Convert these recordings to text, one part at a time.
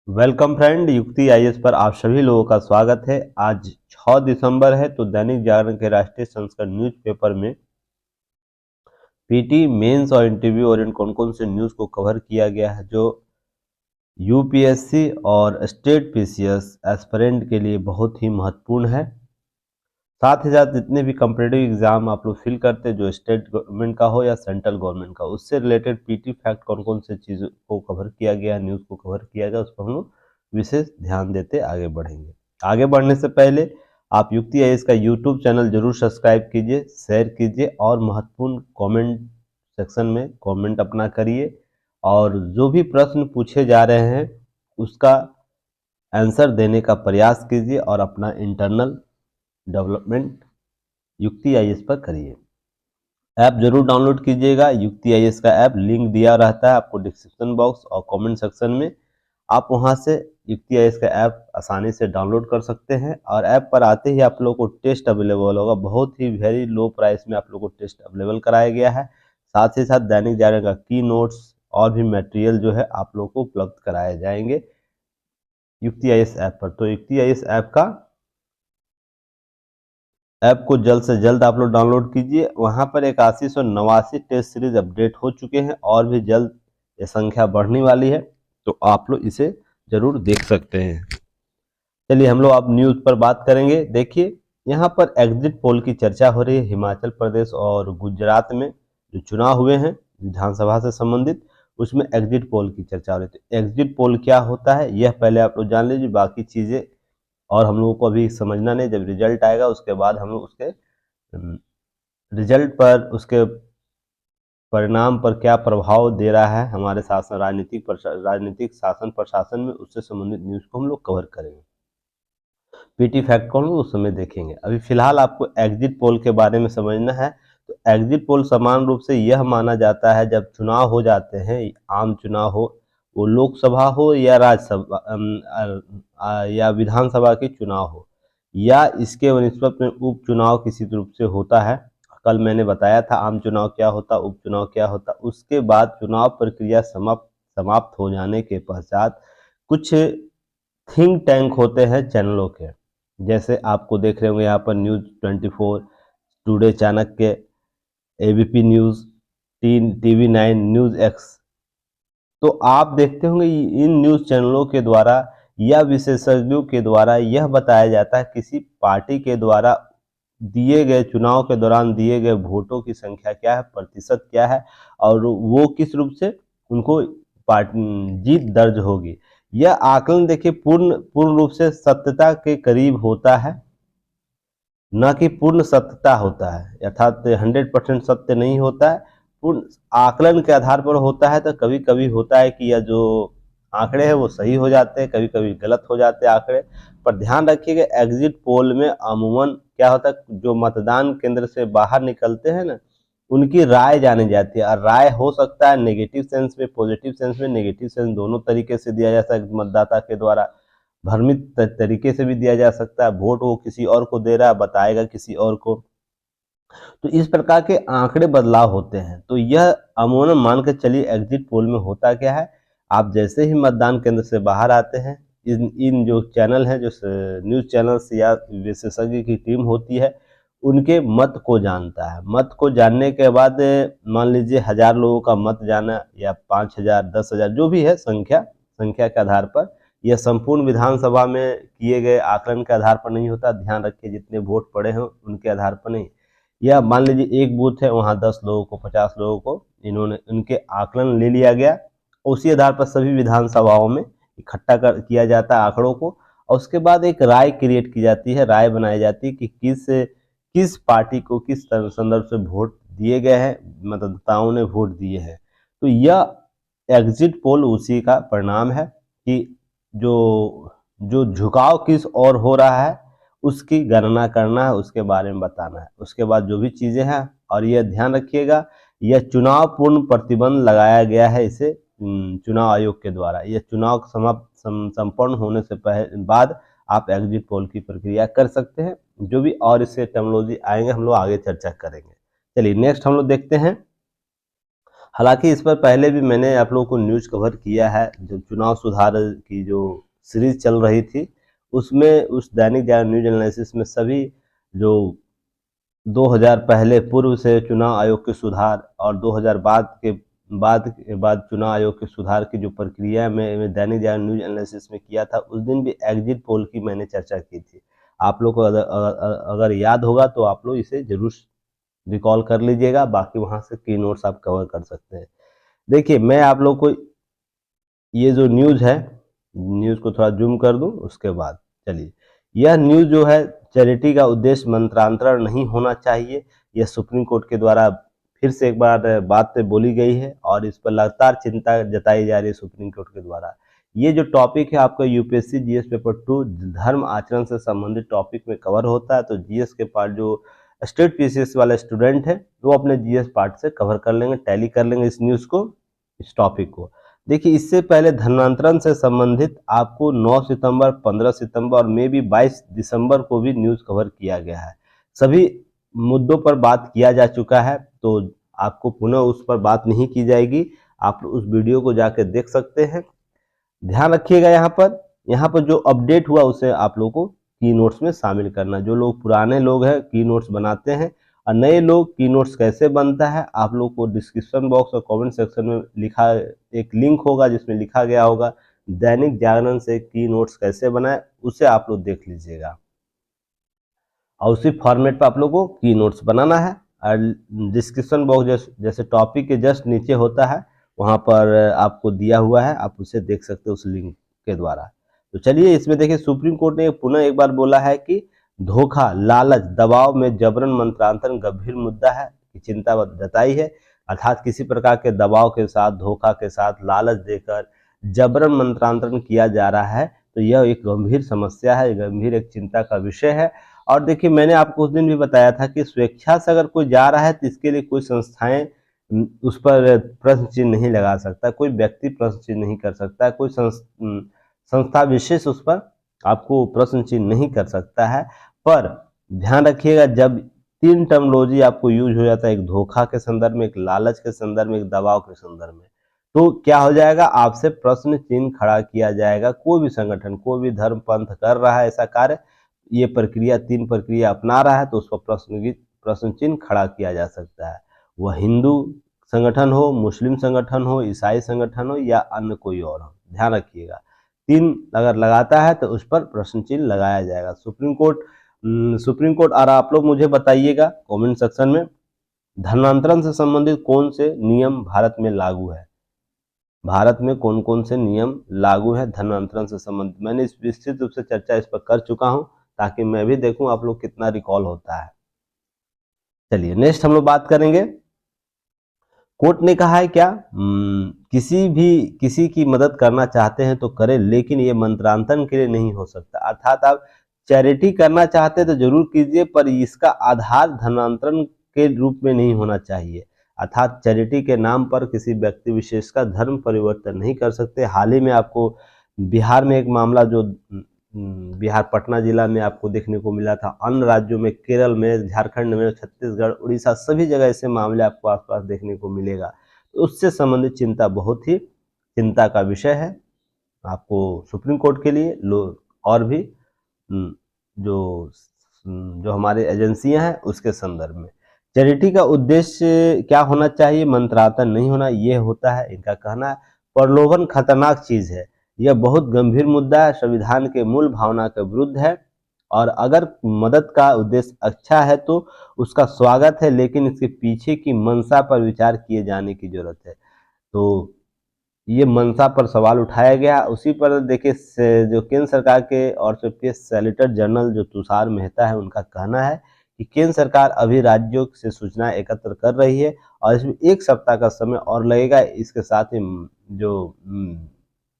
Welcome friend, युक्ति IAS पर आप सभी लोगों का स्वागत है। आज 6 दिसंबर है तो दैनिक जागरण के राष्ट्रीय संस्करण न्यूज़पेपर में पीटी मेंस और इंटरव्यू ओरिएंट कौन कौन से न्यूज़ को कवर किया गया है जो यूपीएससी और स्टेट पीसीएस एस्पिरेंट के लिए बहुत ही महत्वपूर्ण है। साथ ही साथ जितने भी कॉम्पिटिटिव एग्जाम आप लोग फिल करते हैं, जो स्टेट गवर्नमेंट का हो या सेंट्रल गवर्नमेंट का, उससे रिलेटेड पीटी फैक्ट कौन कौन से चीज़ों को कवर किया गया, न्यूज़ को कवर किया गया, उस पर हम लोग विशेष ध्यान देते आगे बढ़ेंगे। आगे बढ़ने से पहले आप युक्ति आईएएस का यूट्यूब चैनल जरूर सब्सक्राइब कीजिए, शेयर कीजिए और महत्वपूर्ण कमेंट सेक्शन में कमेंट अपना करिए और जो भी प्रश्न पूछे जा रहे हैं उसका आंसर देने का प्रयास कीजिए और अपना इंटरनल डेवलपमेंट युक्ति आईएएस पर करिए। ऐप जरूर डाउनलोड कीजिएगा। युक्ति आईएएस का ऐप लिंक दिया रहता है आपको डिस्क्रिप्शन बॉक्स और कमेंट सेक्शन में। आप वहां से युक्ति आईएएस का ऐप आसानी से डाउनलोड कर सकते हैं और ऐप पर आते ही आप लोगों को टेस्ट अवेलेबल होगा। बहुत ही वेरी लो प्राइस में आप लोगों को टेस्ट अवेलेबल कराया गया है। साथ ही साथ दैनिक जागरण का की नोट्स और भी मटेरियल जो है आप लोगों को उपलब्ध कराए जाएंगे युक्ति आईएएस ऐप पर। तो युक्ति आईएएस ऐप को जल्द से जल्द आप लोग डाउनलोड कीजिए। वहां पर 8189 टेस्ट सीरीज अपडेट हो चुके हैं और भी जल्द ये संख्या बढ़ने वाली है, तो आप लोग इसे जरूर देख सकते हैं। चलिए हम लोग अब न्यूज पर बात करेंगे। देखिए, यहाँ पर एग्जिट पोल की चर्चा हो रही है। हिमाचल प्रदेश और गुजरात में जो चुनाव हुए हैं विधानसभा से संबंधित, उसमें एग्जिट पोल की चर्चा हो रही है। तो एग्जिट पोल क्या होता है यह पहले आप लोग जान लीजिए, बाकी चीजें और हम लोगों को अभी समझना नहीं। जब रिजल्ट आएगा उसके बाद हम लोग उसके रिजल्ट पर, उसके परिणाम पर क्या प्रभाव दे रहा है हमारे शासन, राजनीतिक शासन प्रशासन में, उससे संबंधित न्यूज को हम लोग कवर करेंगे। पीटी फैक्ट को हम लोग उस समय देखेंगे। अभी फिलहाल आपको एग्जिट पोल के बारे में समझना है। तो एग्जिट पोल समान रूप से यह माना जाता है जब चुनाव हो जाते हैं, आम चुनाव हो, वो लोकसभा हो या राज्यसभा या विधानसभा के चुनाव हो, या इसके निस्बत में उपचुनाव किसी रूप से होता है। कल मैंने बताया था आम चुनाव क्या होता, उपचुनाव क्या होता। उसके बाद चुनाव प्रक्रिया समाप्त हो जाने के पश्चात कुछ थिंक टैंक होते हैं चैनलों के, जैसे आपको देख रहे होंगे यहाँ पर news 24, today Chanakya, ABP news, TV 9, news x. तो आप देखते होंगे इन न्यूज चैनलों के द्वारा या विशेषज्ञों के द्वारा यह बताया जाता है किसी पार्टी के द्वारा दिए गए चुनाव के दौरान दिए गए वोटों की संख्या क्या है, प्रतिशत क्या है, और वो किस रूप से उनको जीत दर्ज होगी। यह आकलन देखिए पूर्ण पूर्ण रूप से सत्यता के करीब होता है, न कि पूर्ण सत्यता होता है, अर्थात 100% सत्य नहीं होता है। पूर्ण आकलन के आधार पर होता है। तो कभी कभी होता है कि यह जो आंकड़े हैं वो सही हो जाते हैं, कभी कभी गलत हो जाते हैं आंकड़े। पर ध्यान रखिएगा, एग्जिट पोल में अमूमन क्या होता है, जो मतदान केंद्र से बाहर निकलते हैं ना, उनकी राय जानी जाती है। और राय हो सकता है नेगेटिव सेंस में, पॉजिटिव सेंस में, नेगेटिव सेंस दोनों तरीके से दिया जा सकता है। मतदाता के द्वारा भ्रमित तरीके से भी दिया जा सकता है, वोट वो किसी और को दे रहा है, बताएगा किसी और को। तो इस प्रकार के आंकड़े बदलाव होते हैं। तो यह अमूमन मान के चलिए एग्जिट पोल में होता क्या है, आप जैसे ही मतदान केंद्र से बाहर आते हैं, इन इन जो चैनल हैं, जो न्यूज चैनल्स या विशेषज्ञ की टीम होती है, उनके मत को जानता है। मत को जानने के बाद मान लीजिए 1000 लोगों का मत जाना या 5000, 10,000, जो भी है संख्या संख्या के आधार पर, यह संपूर्ण विधानसभा में किए गए आकलन के आधार पर नहीं होता। ध्यान रखिए, जितने वोट पड़े हैं उनके आधार पर नहीं। या मान लीजिए एक बूथ है, वहां 10 लोगों को, 50 लोगों को इन्होंने उनके आकलन ले लिया गया, उसी आधार पर सभी विधानसभाओं में इकट्ठा कर किया जाता है आंकड़ों को, और उसके बाद एक राय क्रिएट की जाती है, राय बनाई जाती है कि किस किस पार्टी को किस संदर्भ से वोट दिए गए हैं, मतदाताओं ने वोट दिए हैं। तो यह एग्जिट पोल उसी का परिणाम है कि जो जो झुकाव किस ओर हो रहा है उसकी गणना करना है, उसके बारे में बताना है। उसके बाद जो भी चीजें हैं, और यह ध्यान रखिएगा, यह चुनाव पूर्ण प्रतिबंध लगाया गया है इसे चुनाव आयोग के द्वारा। यह चुनाव संपन्न होने से बाद आप एग्जिट पोल की प्रक्रिया कर सकते हैं। जो भी और इससे टेक्नोलॉजी आएंगे हम लोग आगे चर्चा करेंगे। चलिए नेक्स्ट हम लोग देखते हैं हालांकि इस पर पहले भी मैंने आप लोगों को न्यूज़ कवर किया है, जो चुनाव सुधार की जो सीरीज चल रही थी उसमें, उस दैनिक जागरण न्यूज एनालिसिस में सभी जो 2000 पहले पूर्व से चुनाव आयोग के सुधार और 2000 बाद चुनाव आयोग के सुधार की जो प्रक्रिया मैं दैनिक जागरण न्यूज एनालिसिस में किया था, उस दिन भी एग्जिट पोल की मैंने चर्चा की थी। आप लोग को अगर याद होगा तो आप लोग इसे जरूर रिकॉल कर लीजिएगा, बाकी वहां से की नोट्स आप कवर कर सकते हैं। देखिए, मैं आप लोग को ये जो न्यूज़ है, न्यूज़ को थोड़ा जूम कर दूं, उसके बाद चलिए, यह न्यूज़ जो है, चैरिटी का उद्देश्य मंत्रांतरण नहीं होना चाहिए, यह सुप्रीम कोर्ट के द्वारा फिर से एक बार बात बोली गई है और इस पर लगातार चिंता जताई जा रही है सुप्रीम कोर्ट के द्वारा। ये जो टॉपिक है आपका यूपीएससी जीएस पेपर 2 धर्म आचरण से संबंधित टॉपिक में कवर होता है, तो जीएस के पार्ट जो स्टेट पीसीएस वाले स्टूडेंट है वो अपने जीएस पार्ट से कवर कर लेंगे, टैली कर लेंगे इस न्यूज़ को, इस टॉपिक को। देखिए, इससे पहले धर्मांतरण से संबंधित आपको 9 सितंबर, 15 सितंबर और मे भी 22 दिसंबर को भी न्यूज़ कवर किया गया है। सभी मुद्दों पर बात किया जा चुका है, तो आपको पुनः उस पर बात नहीं की जाएगी। आप उस वीडियो को जाकर देख सकते हैं। ध्यान रखिएगा, यहाँ पर जो अपडेट हुआ उसे आप लोगों को की नोट्स में शामिल करना। जो लोग पुराने लोग हैं की नोट्स बनाते हैं, और नए लोग की नोट्स कैसे बनता है, आप लोग को डिस्क्रिप्शन बॉक्स और कमेंट सेक्शन में लिखा एक लिंक होगा जिसमें लिखा गया होगा दैनिक जागरण से की नोट्स कैसे बनाए, उसे आप लोग देख लीजिएगा और उसी फॉर्मेट पर आप लोग को की नोट्स बनाना है। और डिस्क्रिप्शन बॉक्स जैसे टॉपिक के जस्ट नीचे होता है, वहाँ पर आपको दिया हुआ है, आप उसे देख सकते हो उस लिंक के द्वारा। तो चलिए, इसमें देखिए, सुप्रीम कोर्ट ने पुनः एक बार बोला है कि धोखा, लालच, दबाव में जबरन मंत्रांतरण गंभीर मुद्दा है, की चिंता जताई है। अर्थात किसी प्रकार के दबाव के साथ, धोखा के साथ, लालच देकर जबरन मंत्रांतरण किया जा रहा है, तो यह एक गंभीर समस्या है, गंभीर एक चिंता का विषय है। और देखिए, मैंने आपको उस दिन भी बताया था कि स्वेच्छा से अगर कोई जा रहा है तो इसके लिए कोई संस्थाएं उस पर प्रश्न चिन्ह नहीं लगा सकता, कोई व्यक्ति प्रश्न चिन्ह नहीं कर सकता, कोई संस्था विशेष उस पर आपको प्रश्न चिन्ह नहीं कर सकता है। पर ध्यान रखिएगा, जब तीन टर्मोलॉजी आपको यूज हो जाता है, एक धोखा के संदर्भ में, एक लालच के संदर्भ में, एक दबाव के संदर्भ में, तो क्या हो जाएगा, आपसे प्रश्न चिन्ह खड़ा किया जाएगा। कोई भी संगठन, कोई भी धर्म पंथ कर रहा है ऐसा कार्य, ये प्रक्रिया, तीन प्रक्रिया अपना रहा है, तो उस पर प्रश्न चिन्ह खड़ा किया जा सकता है। वह हिंदू संगठन हो, मुस्लिम संगठन हो, ईसाई संगठन हो या अन्य कोई और हो, ध्यान रखिएगा। तीन अगर लगाता है तो उस पर प्रश्न चिन्ह लगाया जाएगा। सुप्रीम कोर्ट और आप लोग मुझे बताइएगा कमेंट सेक्शन में, धर्मांतरण से संबंधित कौन से नियम भारत में लागू है, भारत में कौन कौन से नियम लागू है धर्मांतरण से संबंधित। मैंने इस विस्तृत रूप से चर्चा इस पर कर चुका हूं, ताकि मैं भी देखूं आप लोग कितना रिकॉल होता है। चलिए, नेक्स्ट हम लोग बात करेंगे। कोर्ट ने कहा है क्या, किसी की मदद करना चाहते हैं तो करें, लेकिन ये मंत्रांतरण के लिए नहीं हो सकता। अर्थात आप चैरिटी करना चाहते हैं तो जरूर कीजिए, पर इसका आधार धर्मांतरण के रूप में नहीं होना चाहिए। अर्थात चैरिटी के नाम पर किसी व्यक्ति विशेष का धर्म परिवर्तन नहीं कर सकते। हाल ही में आपको बिहार में एक मामला जो बिहार पटना जिला में आपको देखने को मिला था, अन्य राज्यों में, केरल में, झारखंड में, छत्तीसगढ़, उड़ीसा, सभी जगह ऐसे मामले आपको आसपास देखने को मिलेगा। तो उससे संबंधित चिंता बहुत ही चिंता का विषय है आपको सुप्रीम कोर्ट के लिए, और भी जो जो हमारे एजेंसियां हैं उसके संदर्भ में। चैरिटी का उद्देश्य क्या होना चाहिए, मंत्रांतरण नहीं होना, ये होता है इनका कहना है। प्रलोभन खतरनाक चीज है, यह बहुत गंभीर मुद्दा है, संविधान के मूल भावना के विरुद्ध है, और अगर मदद का उद्देश्य अच्छा है तो उसका स्वागत है, लेकिन इसके पीछे की मंशा पर विचार किए जाने की जरूरत है। तो ये मंशा पर सवाल उठाया गया। उसी पर देखिए, जो केंद्र सरकार के और से सॉलिसिटर जनरल जो तुषार मेहता है, उनका कहना है कि केंद्र सरकार अभी राज्यों से सूचनाएं एकत्र कर रही है और इसमें 1 सप्ताह का समय और लगेगा। इसके साथ ही जो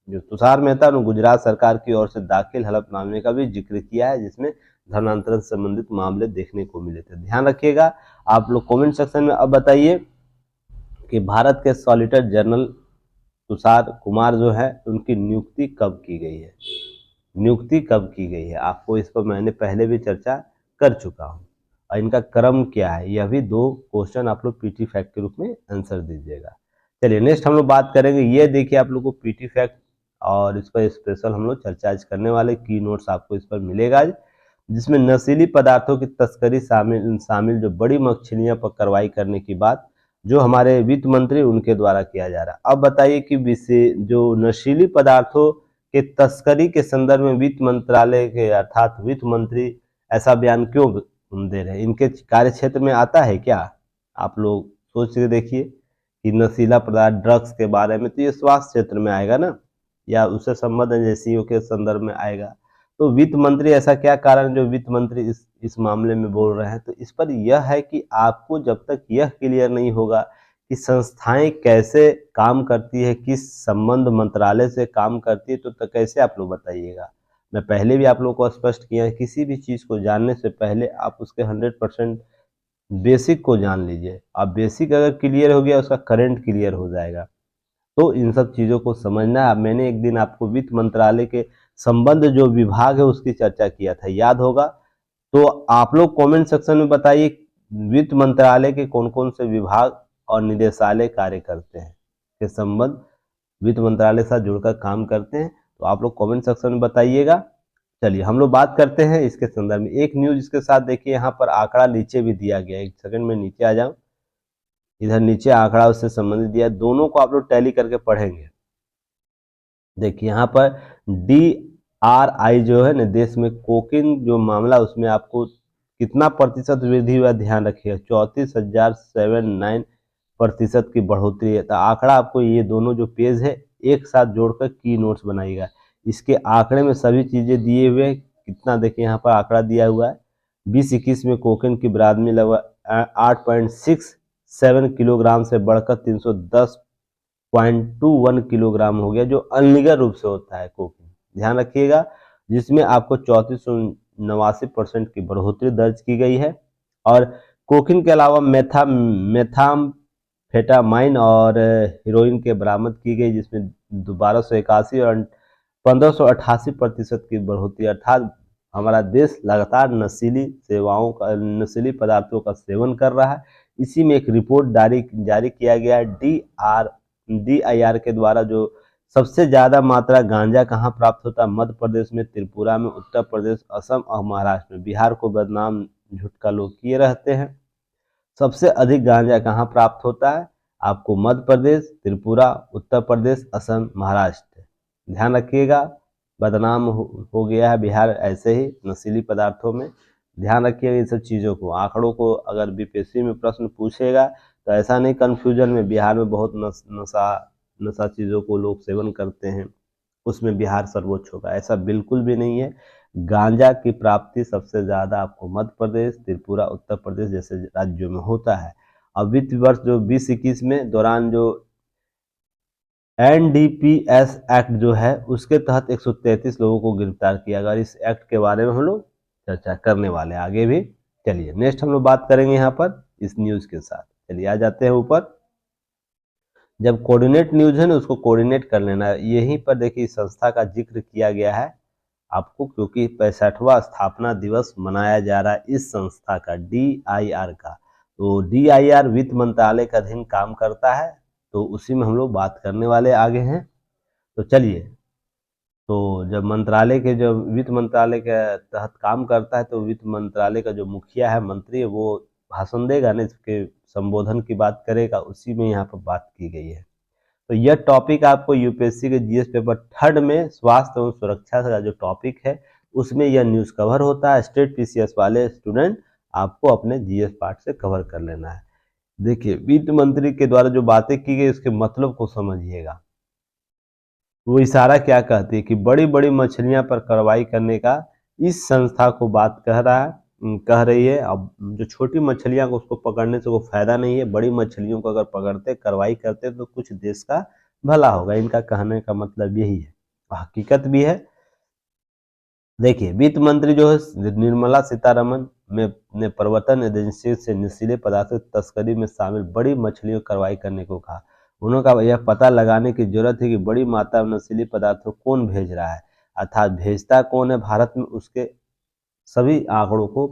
जो तुषार मेहता ने गुजरात सरकार की ओर से दाखिल हलफनामे का भी जिक्र किया है, जिसमें धर्मांतरण से संबंधित मामले देखने को मिले थे। ध्यान रखिएगा। आप लोग कमेंट सेक्शन में अब बताइए कि भारत के सॉलिसिटर जनरल तुषार कुमार जो है, उनकी नियुक्ति कब की गई है, नियुक्ति कब की गई है, आपको इस पर मैंने पहले भी चर्चा कर चुका हूं। और इनका क्रम क्या है, यह भी 2 क्वेश्चन आप लोग पीटी फैक्ट के रूप में आंसर दीजिएगा। चलिए नेक्स्ट हम लोग बात करेंगे, ये देखिए आप लोग को पीटी फैक्ट, और इस पर स्पेशल हम लोग चर्चा आज करने वाले, की नोट्स आपको इस पर मिलेगा आज, जिसमें नशीली पदार्थों की तस्करी शामिल शामिल जो बड़ी मछलियां पर कार्रवाई करने की बात जो हमारे वित्त मंत्री उनके द्वारा किया जा रहा है। अब बताइए कि जो नशीली पदार्थों के तस्करी के संदर्भ में वित्त मंत्रालय के अर्थात वित्त मंत्री ऐसा बयान क्यों दे रहे हैं, इनके कार्य क्षेत्र में आता है क्या? आप लोग सोच के देखिए कि नशीला पदार्थ ड्रग्स के बारे में, तो ये स्वास्थ्य क्षेत्र में आएगा ना, या उससे संबंध एजेंसियों के संदर्भ में आएगा। तो वित्त मंत्री ऐसा क्या कारण जो वित्त मंत्री इस मामले में बोल रहे हैं, तो इस पर यह है कि आपको जब तक यह क्लियर नहीं होगा कि संस्थाएं कैसे काम करती है, किस संबंध मंत्रालय से काम करती है, तो कैसे आप लोग बताइएगा। मैं पहले भी आप लोग को स्पष्ट किया है, किसी भी चीज़ को जानने से पहले आप उसके 100% बेसिक को जान लीजिए। आप बेसिक अगर क्लियर हो गया, उसका करंट क्लियर हो जाएगा। तो इन सब चीज़ों को समझना है। मैंने एक दिन आपको वित्त मंत्रालय के संबंध जो विभाग है उसकी चर्चा किया था, याद होगा। तो आप लोग कमेंट सेक्शन में बताइए वित्त मंत्रालय के कौन कौन से विभाग और निदेशालय कार्य करते हैं, के संबंध वित्त मंत्रालय के साथ जुड़कर काम करते हैं, तो आप लोग कमेंट सेक्शन में बताइएगा। चलिए हम लोग बात करते हैं इसके संदर्भ में, एक न्यूज इसके साथ देखिए, यहाँ पर आंकड़ा नीचे भी दिया गया है, एक सेकंड में नीचे आ जाऊं, इधर नीचे आंकड़ा उससे संबंधित दिया है, दोनों को आप लोग टैली करके पढ़ेंगे। देखिए यहाँ पर DRI जो है ना, देश में कोकीन जो मामला, उसमें आपको कितना प्रतिशत वृद्धि हुआ ध्यान रखिएगा, 34,079% की बढ़ोतरी है। तो आंकड़ा आपको ये दोनों जो पेज है एक साथ जोड़कर की नोट्स बनाइएगा। इसके आंकड़े में सभी चीजें दिए हुए, कितना देखिए यहाँ पर आंकड़ा दिया हुआ है, 2021 में कोकीन की बरामदी लगभग 8.67 किलोग्राम से बढ़कर 310.21 किलोग्राम हो गया, जो अनलीगल रूप से होता है कोकीन, ध्यान रखिएगा, जिसमें आपको 3489% की बढ़ोतरी दर्ज की गई है। और कोकीन के अलावा मेथाम्फेटामाइन और हीरोइन के बरामद की गई, जिसमें 1281 और 1588% की बढ़ोतरी, अर्थात हमारा देश लगातार नशीली पदार्थों का सेवन कर रहा है। इसी में एक रिपोर्ट जारी किया गया है DIR के द्वारा, जो सबसे ज्यादा मात्रा गांजा कहाँ प्राप्त होता है, मध्य प्रदेश में, त्रिपुरा में, उत्तर प्रदेश, असम और महाराष्ट्र में। बिहार को बदनाम झुटका लोग किए रहते हैं। सबसे अधिक गांजा कहाँ प्राप्त होता है, आपको मध्य प्रदेश, त्रिपुरा, उत्तर प्रदेश, असम, महाराष्ट्र, ध्यान रखिएगा। बदनाम हो गया है बिहार ऐसे ही नशीली पदार्थों में, ध्यान रखिएगा इन सब चीज़ों को, आंकड़ों को। अगर बीपीएससी में प्रश्न पूछेगा तो ऐसा नहीं कन्फ्यूजन में बिहार में बहुत नशा चीज़ों को लोग सेवन करते हैं, उसमें बिहार सर्वोच्च होगा, ऐसा बिल्कुल भी नहीं है। गांजा की प्राप्ति सबसे ज़्यादा आपको मध्य प्रदेश, त्रिपुरा, उत्तर प्रदेश जैसे राज्यों में होता है। अब वित्त वर्ष जो 2021 में दौरान जो NDPS एक्ट जो है उसके तहत 133 लोगों को गिरफ्तार किया गया। इस एक्ट के बारे में हम लोग चर्चा करने वाले हैं आगे भी। चलिए नेक्स्ट हम लोग बात करेंगे यहाँ पर इस न्यूज़ के साथ। चलिए आ जाते हैं ऊपर। जब कोऑर्डिनेट न्यूज़ है ना, उसको कोऑर्डिनेट कर लेना है। यहीं पर देखिए इस संस्था का जिक्र किया गया है आपको, क्योंकि 65वां स्थापना दिवस मनाया जा रहा है इस संस्था का, DIR का। तो DIR वित्त मंत्रालय का अधीन काम करता है, तो उसी में हम लोग बात करने वाले आगे हैं। तो चलिए, तो जब वित्त मंत्रालय के तहत काम करता है, तो वित्त मंत्रालय का जो मुखिया है, मंत्री है, वो भाषण देगा ना, इसके संबोधन की बात करेगा, उसी में यहाँ पर बात की गई है। तो यह टॉपिक आपको यूपीएससी के जीएस पेपर 3 में स्वास्थ्य एवं सुरक्षा का जो टॉपिक है उसमें यह न्यूज़ कवर होता है। स्टेट पीसीएस वाले स्टूडेंट आपको अपने जीएस पार्ट से कवर कर लेना है। देखिए वित्त मंत्री के द्वारा जो बातें की गई उसके मतलब को समझिएगा। वो इशारा क्या कहती है कि बड़ी बड़ी मछलियां पर कार्रवाई करने का इस संस्था को बात कह रही है। अब जो छोटी मछलियां को उसको पकड़ने से वो फायदा नहीं है, बड़ी मछलियों को अगर पकड़ते कार्रवाई करते तो कुछ देश का भला होगा। इनका कहने का मतलब यही है, हकीकत भी है। देखिए वित्त मंत्री जो है निर्मला सीतारमन ने प्रवर्तन एजेंसी से नशीले पदार्थों की तस्करी में शामिल बड़ी मछलियों की कार्रवाई करने को कहा। उन्होंने कहा यह पता लगाने की जरूरत है कि बड़ी मात्रा में नशीली पदार्थों कौन भेज रहा है, अर्थात भेजता कौन है भारत में, उसके सभी आंकड़ों को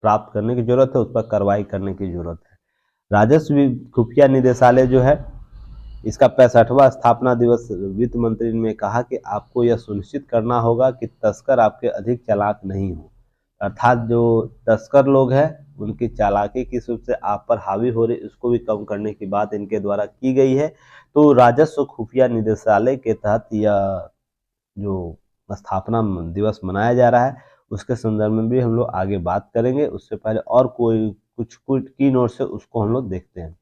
प्राप्त करने की जरूरत है, उस पर कार्रवाई करने की जरूरत है। राजस्व खुफिया निदेशालय जो है, इसका 65वां स्थापना दिवस वित्त मंत्री ने कहा कि आपको यह सुनिश्चित करना होगा कि तस्कर आपके अधिक चालाक नहीं हो, अर्थात जो तस्कर लोग हैं उनकी चालाकी किस रूप से आप पर हावी हो रही, उसको भी कम करने की बात इनके द्वारा की गई है। तो राजस्व खुफिया निदेशालय के तहत यह जो स्थापना दिवस मनाया जा रहा है, उसके संदर्भ में भी हम लोग आगे बात करेंगे। उससे पहले और कोई कुछ कुछ की नोट से उसको हम लोग देखते हैं।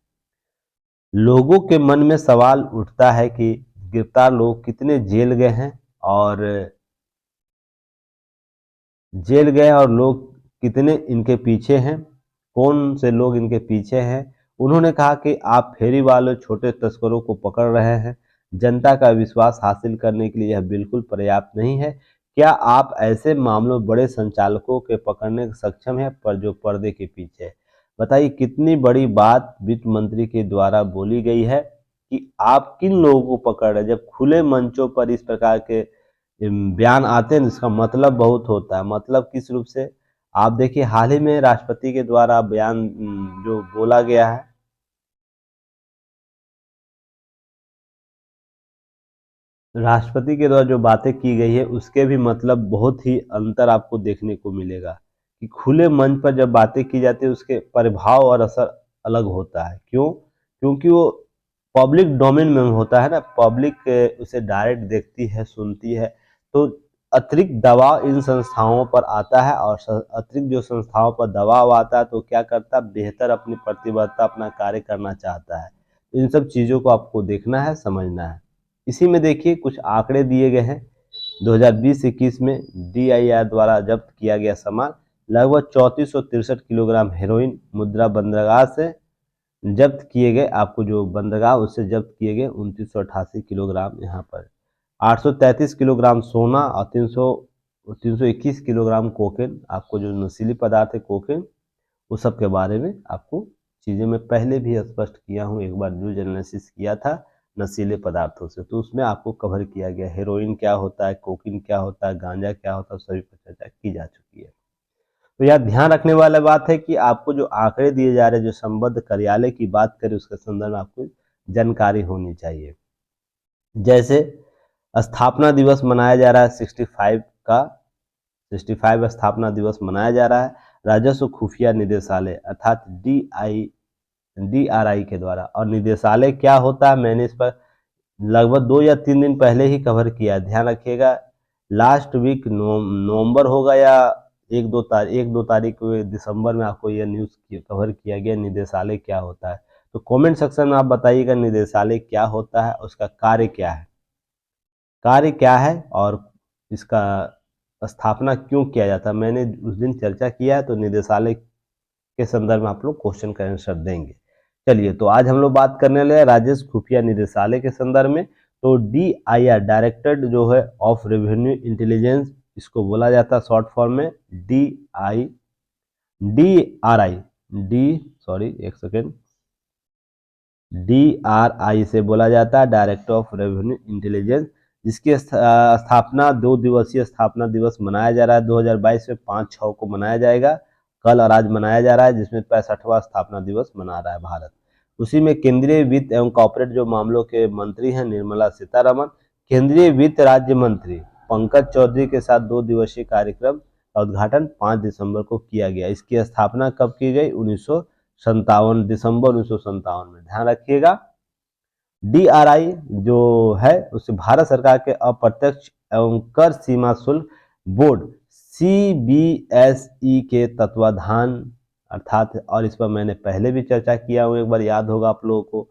लोगों के मन में सवाल उठता है कि गिरफ्तार लोग कितने जेल गए और लोग कितने इनके पीछे हैं, कौन से लोग इनके पीछे हैं। उन्होंने कहा कि आप फेरी वाले छोटे तस्करों को पकड़ रहे हैं, जनता का विश्वास हासिल करने के लिए यह बिल्कुल पर्याप्त नहीं है। क्या आप ऐसे मामलों बड़े संचालकों के पकड़ने में सक्षम हैं पर जो पर्दे के पीछे है? बताइए कितनी बड़ी बात वित्त मंत्री के द्वारा बोली गई है कि आप किन लोगों को पकड़ रहे हैं। जब खुले मंचों पर इस प्रकार के बयान आते हैं, इसका मतलब बहुत होता है। मतलब किस रूप से, आप देखिए हाल ही में राष्ट्रपति के द्वारा बयान जो बोला गया है, राष्ट्रपति के द्वारा जो बातें की गई है उसके भी मतलब बहुत ही अंतर आपको देखने को मिलेगा कि खुले मंच पर जब बातें की जाती है उसके प्रभाव और असर अलग होता है। क्यों? क्योंकि वो पब्लिक डोमेन में होता है ना, पब्लिक उसे डायरेक्ट देखती है, सुनती है। तो अतिरिक्त दबाव इन संस्थाओं पर आता है और अतिरिक्त जो संस्थाओं पर दबाव आता है तो क्या करता है, बेहतर अपनी प्रतिबद्धता अपना कार्य करना चाहता है। इन सब चीज़ों को आपको देखना है, समझना है। इसी में देखिए कुछ आंकड़े दिए गए हैं। 2020-21 में DIR द्वारा जब्त किया गया सामान लगभग 3463 किलोग्राम हेरोइन मुद्रा बंदरगाह से जब्त किए गए। आपको जो बंदरगाह उससे जब्त किए गए 2988 किलोग्राम, यहाँ पर 833 किलोग्राम सोना और 321 किलोग्राम कोकेन। आपको जो नशीली पदार्थ है कोकेन, उस सब के बारे में आपको चीज़ें मैं पहले भी स्पष्ट किया हूँ, एक बार न्यूज एनालिसिस किया था नशीले पदार्थों से, तो उसमें आपको कवर किया गया हेरोइन क्या होता है, कोकीन क्या होता है, गांजा क्या होता है, सभी पर चर्चा की जा चुकी है। तो यह ध्यान रखने वाला बात है कि आपको जो आंकड़े दिए जा रहे हैं, जो संबद्ध कार्यालय की बात करें उसके संदर्भ में आपको जानकारी होनी चाहिए। जैसे स्थापना दिवस मनाया जा रहा है 65 स्थापना दिवस मनाया जा रहा है राजस्व खुफिया निदेशालय अर्थात DRI के द्वारा। और निदेशालय क्या होता है, मैंने इस पर लगभग 2 या 3 दिन पहले ही कवर किया, ध्यान रखिएगा। लास्ट वीक नवंबर होगा या 1-2 तारीख दिसंबर में आपको यह न्यूज़ कवर किया गया निदेशालय क्या होता है। तो कमेंट सेक्शन में आप बताइएगा निदेशालय क्या होता है, उसका कार्य क्या है और इसका स्थापना क्यों किया जाता है। मैंने उस दिन चर्चा किया है, तो निदेशालय के संदर्भ में आप लोग क्वेश्चन का आंसर देंगे। चलिए, तो आज हम लोग बात करने लगे राजस्व खुफिया निदेशालय के संदर्भ में। तो DIR डायरेक्टरेट जो है ऑफ रेवेन्यू इंटेलिजेंस, इसको बोला जाता है शॉर्ट फॉर्म में DRI DRI से बोला जाता है डायरेक्टर ऑफ रेवेन्यू इंटेलिजेंस, जिसकी स्थापना 2 दिवसीय स्थापना दिवस मनाया जा रहा है 2022 में 5/6 को मनाया जाएगा। कल और आज मनाया जा रहा है, जिसमें 65वां स्थापना दिवस मना रहा है भारत। उसी में केंद्रीय वित्त एवं कॉर्पोरेट जो मामलों के मंत्री हैं निर्मला सीतारमण, केंद्रीय वित्त राज्य मंत्री पंकज चौधरी के साथ 2 दिवसीय कार्यक्रम का उद्घाटन 5 दिसंबर को किया गया। इसकी स्थापना कब की गई? 1957 दिसंबर 1957 में। ध्यान रखिएगा DRI जो है उसे भारत सरकार के अप्रत्यक्ष एवं कर सीमा शुल्क बोर्ड CBSE के तत्वाधान अर्थात, और इस पर मैंने पहले भी चर्चा किया हूँ, एक बार याद होगा आप लोगों को।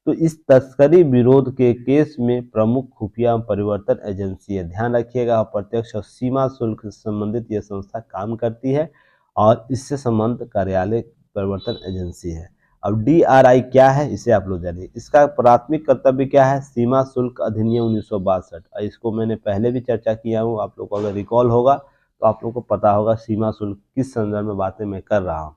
तो इस तस्करी विरोध के केस में प्रमुख खुफिया परिवर्तन एजेंसी है। ध्यान रखिएगा अप्रत्यक्ष और सीमा शुल्क से संबंधित यह संस्था काम करती है और इससे संबंधित कार्यालय परिवर्तन एजेंसी है। अब DRI क्या है इसे आप लोग जानिए। इसका प्राथमिक कर्तव्य क्या है? सीमा शुल्क अधिनियम 1962, इसको मैंने पहले भी चर्चा किया हूँ, आप लोग को अगर रिकॉल होगा तो आप लोग को पता होगा सीमा शुल्क किस संदर्भ में बातें मैं कर रहा हूँ।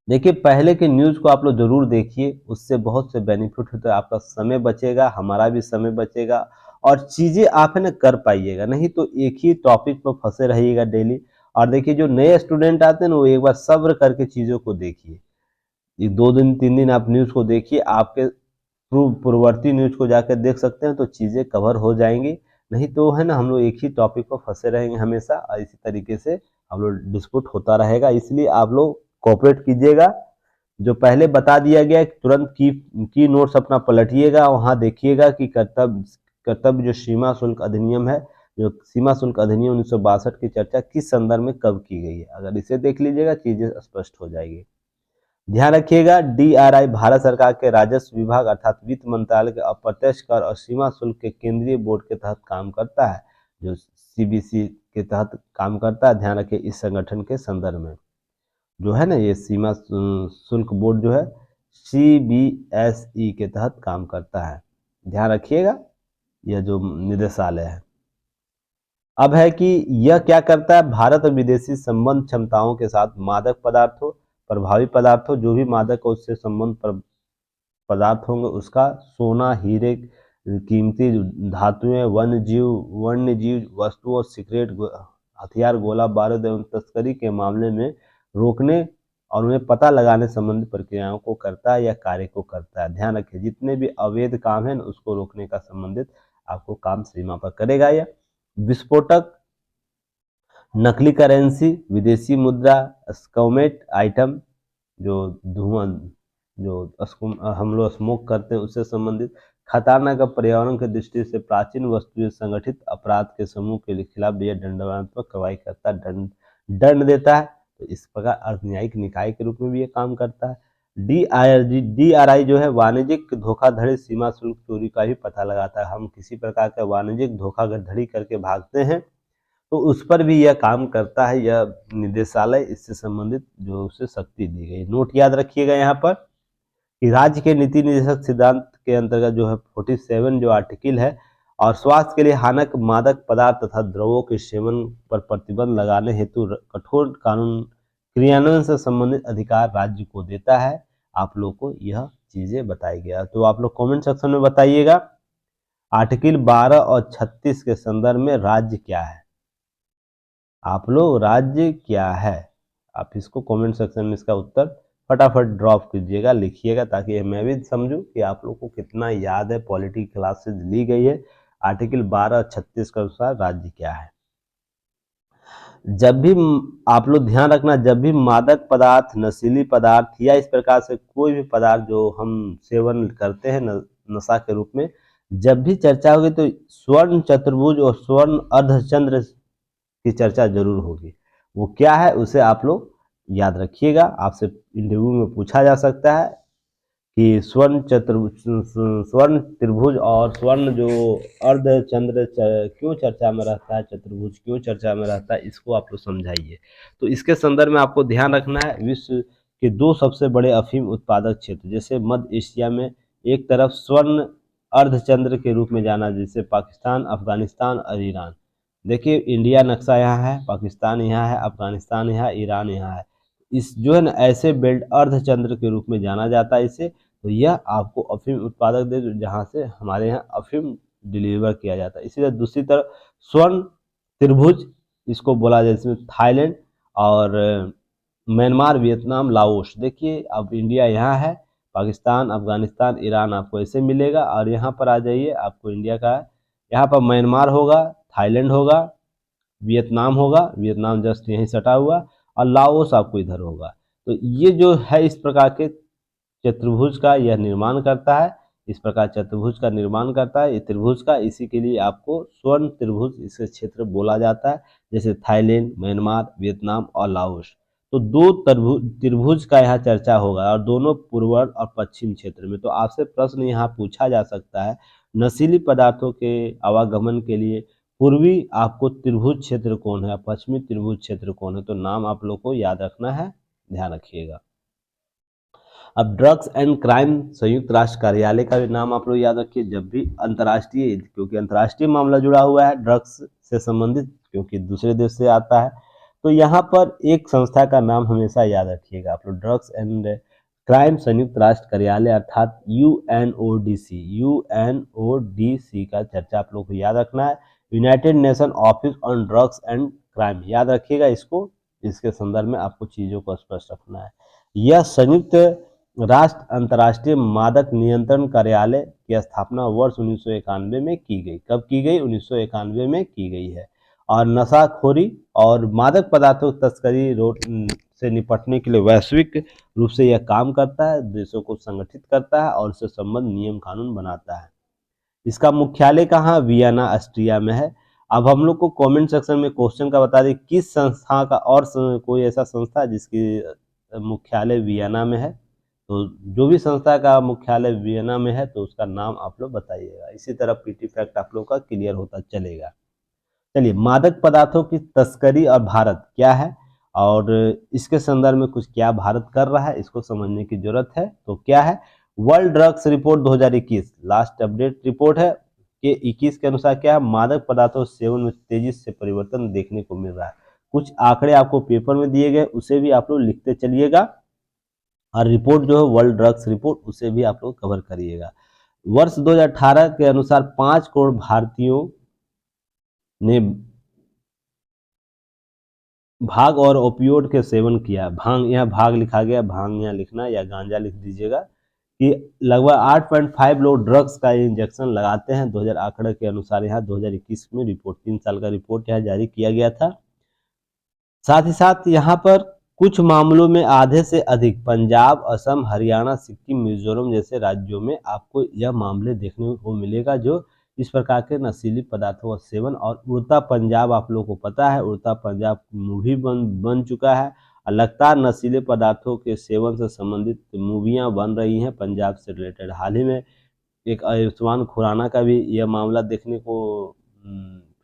देखिए पहले के न्यूज़ को आप लोग जरूर देखिए, उससे बहुत से बेनिफिट होते हैं, आपका समय बचेगा, हमारा भी समय बचेगा और चीज़ें आप है ना कर पाइएगा। नहीं तो एक ही टॉपिक पर फंसे रहिएगा डेली। और देखिए जो नए स्टूडेंट आते हैं ना, वो एक बार सब्र करके चीज़ों को देखिए। ये 2 दिन 3 दिन आप न्यूज़ को देखिए, आपके पूर्ववर्ती न्यूज़ को जाकर देख सकते हैं, तो चीज़ें कवर हो जाएंगी। नहीं तो है ना, हम लोग एक ही टॉपिक पर फंसे रहेंगे हमेशा, और इसी तरीके से हम लोग डिस्प्यूट होता रहेगा। इसलिए आप लोग कोऑपरेट कीजिएगा। जो पहले बता दिया गया है, तुरंत की नोट्स अपना पलटिएगा, वहाँ देखिएगा कि कर्तव्य जो सीमा शुल्क अधिनियम है, जो सीमा शुल्क अधिनियम 1962 की चर्चा किस संदर्भ में कब की गई है। अगर इसे देख लीजिएगा, चीजें स्पष्ट हो जाएगी। ध्यान रखिएगा, डीआरआई भारत सरकार के राजस्व विभाग अर्थात वित्त मंत्रालय के अप्रत्यक्ष कर और सीमा शुल्क के केंद्रीय बोर्ड के तहत काम करता है, जो सीबीसी के तहत काम करता है। ध्यान रखिए, इस संगठन के संदर्भ में जो है ना, ये सीमा शुल्क बोर्ड जो है सीबीएसई के तहत काम करता है। ध्यान रखिएगा, यह जो निदेशालय है। अब है कि यह क्या करता है, भारत और विदेशी संबंध क्षमताओं के साथ मादक पदार्थों, प्रभावी पदार्थों, जो भी मादक और उससे संबंध पर पदार्थ होंगे उसका, सोना, हीरे, कीमती धातुएं, वन्य जीव वस्तुओं, सिगरेट, हथियार, गोला बारूद एवं तस्करी के मामले में रोकने और उन्हें पता लगाने संबंधी प्रक्रियाओं को करता है या कार्य को करता है। ध्यान रखिए, जितने भी अवैध काम है उसको रोकने का संबंधित आपको काम सीमा पर करेगा। यह विस्फोटक, नकली करेंसी, विदेशी मुद्रा, स्कौमेट आइटम, जो धुआं, जो हम लोग स्मोक करते हैं उससे संबंधित, खतरनाक पर्यावरण की दृष्टि से प्राचीन वस्तुएं, संगठित अपराध के समूह के खिलाफ यह दंडात्मक कार्रवाई करता है, दंड देता है। तो इस प्रकार अर्ध न्यायिक निकाय के रूप में भी ये काम करता है। डीआरआई जो है वाणिज्यिक धोखाधड़ी, सीमा शुल्क चोरी का भी पता लगाता है। हम किसी प्रकार का वाणिज्यिक धोखाधड़ी करके भागते हैं तो उस पर भी यह काम करता है, यह निदेशालय, इससे संबंधित जो उसे शक्ति दी गई। नोट याद रखिएगा यहाँ पर कि राज्य के नीति निर्देशक सिद्धांत के अंतर्गत जो है 47 जो आर्टिकल है, और स्वास्थ्य के लिए हानिकारक मादक पदार्थ तथा द्रव्यों के सेवन पर प्रतिबंध लगाने हेतु कठोर कानून क्रियान्वयन से संबंधित अधिकार राज्य को देता है। आप लोग को यह चीजें बताई गया, तो आप लोग कमेंट सेक्शन में बताइएगा आर्टिकल 12 और 36 के संदर्भ में राज्य क्या है। आप लोग राज्य क्या है, आप इसको कमेंट सेक्शन में इसका उत्तर फटाफट ड्रॉप कीजिएगा, लिखिएगा, ताकि मैं भी समझूं कि आप लोग को कितना याद है, पॉलिटी क्लासेस ली गई है। आर्टिकल 12 36 के अनुसार राज्य क्या है। जब भी आप लोग ध्यान रखना, जब भी मादक पदार्थ, नशीली पदार्थ या इस प्रकार से कोई भी पदार्थ जो हम सेवन करते हैं नशा के रूप में, जब भी चर्चा होगी तो स्वर्ण चतुर्भुज और स्वर्ण अर्धचंद्र की चर्चा जरूर होगी। वो क्या है उसे आप लोग याद रखिएगा, आपसे इंटरव्यू में पूछा जा सकता है कि स्वर्ण त्रिभुज और स्वर्ण जो अर्धचंद्र क्यों चर्चा में रहता है, चतुर्भुज क्यों चर्चा में रहता है, इसको आप लोग समझाइए। तो इसके संदर्भ में आपको ध्यान रखना है, विश्व के 2 सबसे बड़े अफीम उत्पादक क्षेत्र, जैसे मध्य एशिया में एक तरफ स्वर्ण अर्धचंद्र के रूप में जाना, जैसे पाकिस्तान, अफगानिस्तान और ईरान। देखिए, इंडिया नक्शा यहाँ है, पाकिस्तान यहाँ है, अफगानिस्तान यहाँ, ईरान यहाँ है। इस जो है ना, ऐसे बेल्ट अर्धचंद्र के रूप में जाना जाता है इसे। तो यह आपको अफीम उत्पादक देश, जहाँ से हमारे यहाँ अफीम डिलीवर किया जाता है। इसी तरह दूसरी तरफ स्वर्ण त्रिभुज इसको बोला जाए, इसमें थाईलैंड और म्यांमार, वियतनाम, लाओस। देखिए, अब इंडिया यहाँ है, पाकिस्तान, अफगानिस्तान, ईरान आपको ऐसे मिलेगा, और यहाँ पर आ जाइए, आपको इंडिया का है, यहाँ पर म्यांमार होगा, थाईलैंड होगा, वियतनाम होगा, वियतनाम जस्ट यहीं सटा हुआ, और लाओस आपको इधर होगा। तो ये जो है इस प्रकार के चतुर्भुज का यह निर्माण करता है, इस प्रकार चतुर्भुज का निर्माण करता है ये त्रिभुज का। इसी के लिए आपको स्वर्ण त्रिभुज इसका क्षेत्र बोला जाता है, जैसे थाईलैंड, म्यांमार, वियतनाम और लाओस। तो 2 त्रिभुज का यहाँ चर्चा होगा, और दोनों पूर्व और पश्चिम क्षेत्र में। तो आपसे प्रश्न यहाँ पूछा जा सकता है, नशीली पदार्थों के आवागमन के लिए पूर्वी आपको त्रिभुज क्षेत्र कौन है, पश्चिमी त्रिभुज क्षेत्र कौन है। तो नाम आप लोग को याद रखना है, ध्यान रखिएगा। अब ड्रग्स एंड क्राइम संयुक्त राष्ट्र कार्यालय का भी नाम आप लोग याद रखिए। जब भी अंतर्राष्ट्रीय, क्योंकि अंतर्राष्ट्रीय मामला जुड़ा हुआ है ड्रग्स से संबंधित, क्योंकि दूसरे देश से आता है, तो यहाँ पर एक संस्था का नाम हमेशा याद रखिएगा आप लोग, ड्रग्स एंड क्राइम संयुक्त राष्ट्र कार्यालय अर्थात यूएनओडीसी। यूएनओडीसी का चर्चा आप लोग को याद रखना है। United nation office on drugs and crime, याद रखिएगा इसको, इसके संदर्भ में आपको चीज़ों को स्पष्ट रखना है। यह संयुक्त राष्ट्र अंतर्राष्ट्रीय मादक नियंत्रण कार्यालय की स्थापना वर्ष 1991 में की गई। कब की गई? 1991 में की गई है। और नशाखोरी और मादक पदार्थों की तस्करी से निपटने के लिए वैश्विक रूप से यह काम करता है, देशों को संगठित करता है और उससे संबंध नियम कानून बनाता है। इसका मुख्यालय कहाँ? वियना ऑस्ट्रिया में है। अब हम लोग को कमेंट सेक्शन में क्वेश्चन का बता दें, किस संस्था का और कोई ऐसा संस्था जिसकी मुख्यालय वियना में है? तो जो भी संस्था का मुख्यालय वियना में है तो उसका नाम आप लोग बताइएगा। इसी तरह पीटी फैक्ट आप लोग का क्लियर होता चलेगा। चलिए, मादक पदार्थों की तस्करी और भारत क्या है और इसके संदर्भ में कुछ क्या भारत कर रहा है, इसको समझने की जरूरत है। तो क्या है? World drugs report 2021 last update report है कि 21 के अनुसार क्या है? मादक पदार्थों सेवन में तेजी से परिवर्तन देखने को मिल रहा है। कुछ आंकड़े आपको पेपर में दिए गए, उसे भी आप लोग लिखते चलिएगा और रिपोर्ट जो है वर्ल्ड ड्रग्स रिपोर्ट, उसे भी आप लोग कवर करिएगा। वर्ष 2018 के अनुसार 5 करोड़ भारतीयों ने भांग और ओपियोड के सेवन किया। भांग, यहाँ भाग लिखा गया, भांग यहाँ लिखना या गांजा लिख दीजिएगा कि लगभग 8.5 लोग ड्रग्स का इंजेक्शन लगाते हैं 2000 आंकड़े के अनुसार। यहाँ 2021 में रिपोर्ट 3 साल का रिपोर्ट यहाँ जारी किया गया था। साथ ही साथ यहाँ पर कुछ मामलों में आधे से अधिक पंजाब, असम, हरियाणा, सिक्किम, मिजोरम जैसे राज्यों में आपको यह मामले देखने को मिलेगा जो इस प्रकार के नशीली पदार्थों का सेवन। और उड़ता पंजाब आप लोगों को पता है, उड़ता पंजाब मूवी बन चुका है और लगातार नशीले पदार्थों के सेवन से संबंधित मूवियाँ बन रही हैं पंजाब से रिलेटेड। हाल ही में एक आयुष्मान खुराना का भी यह मामला देखने को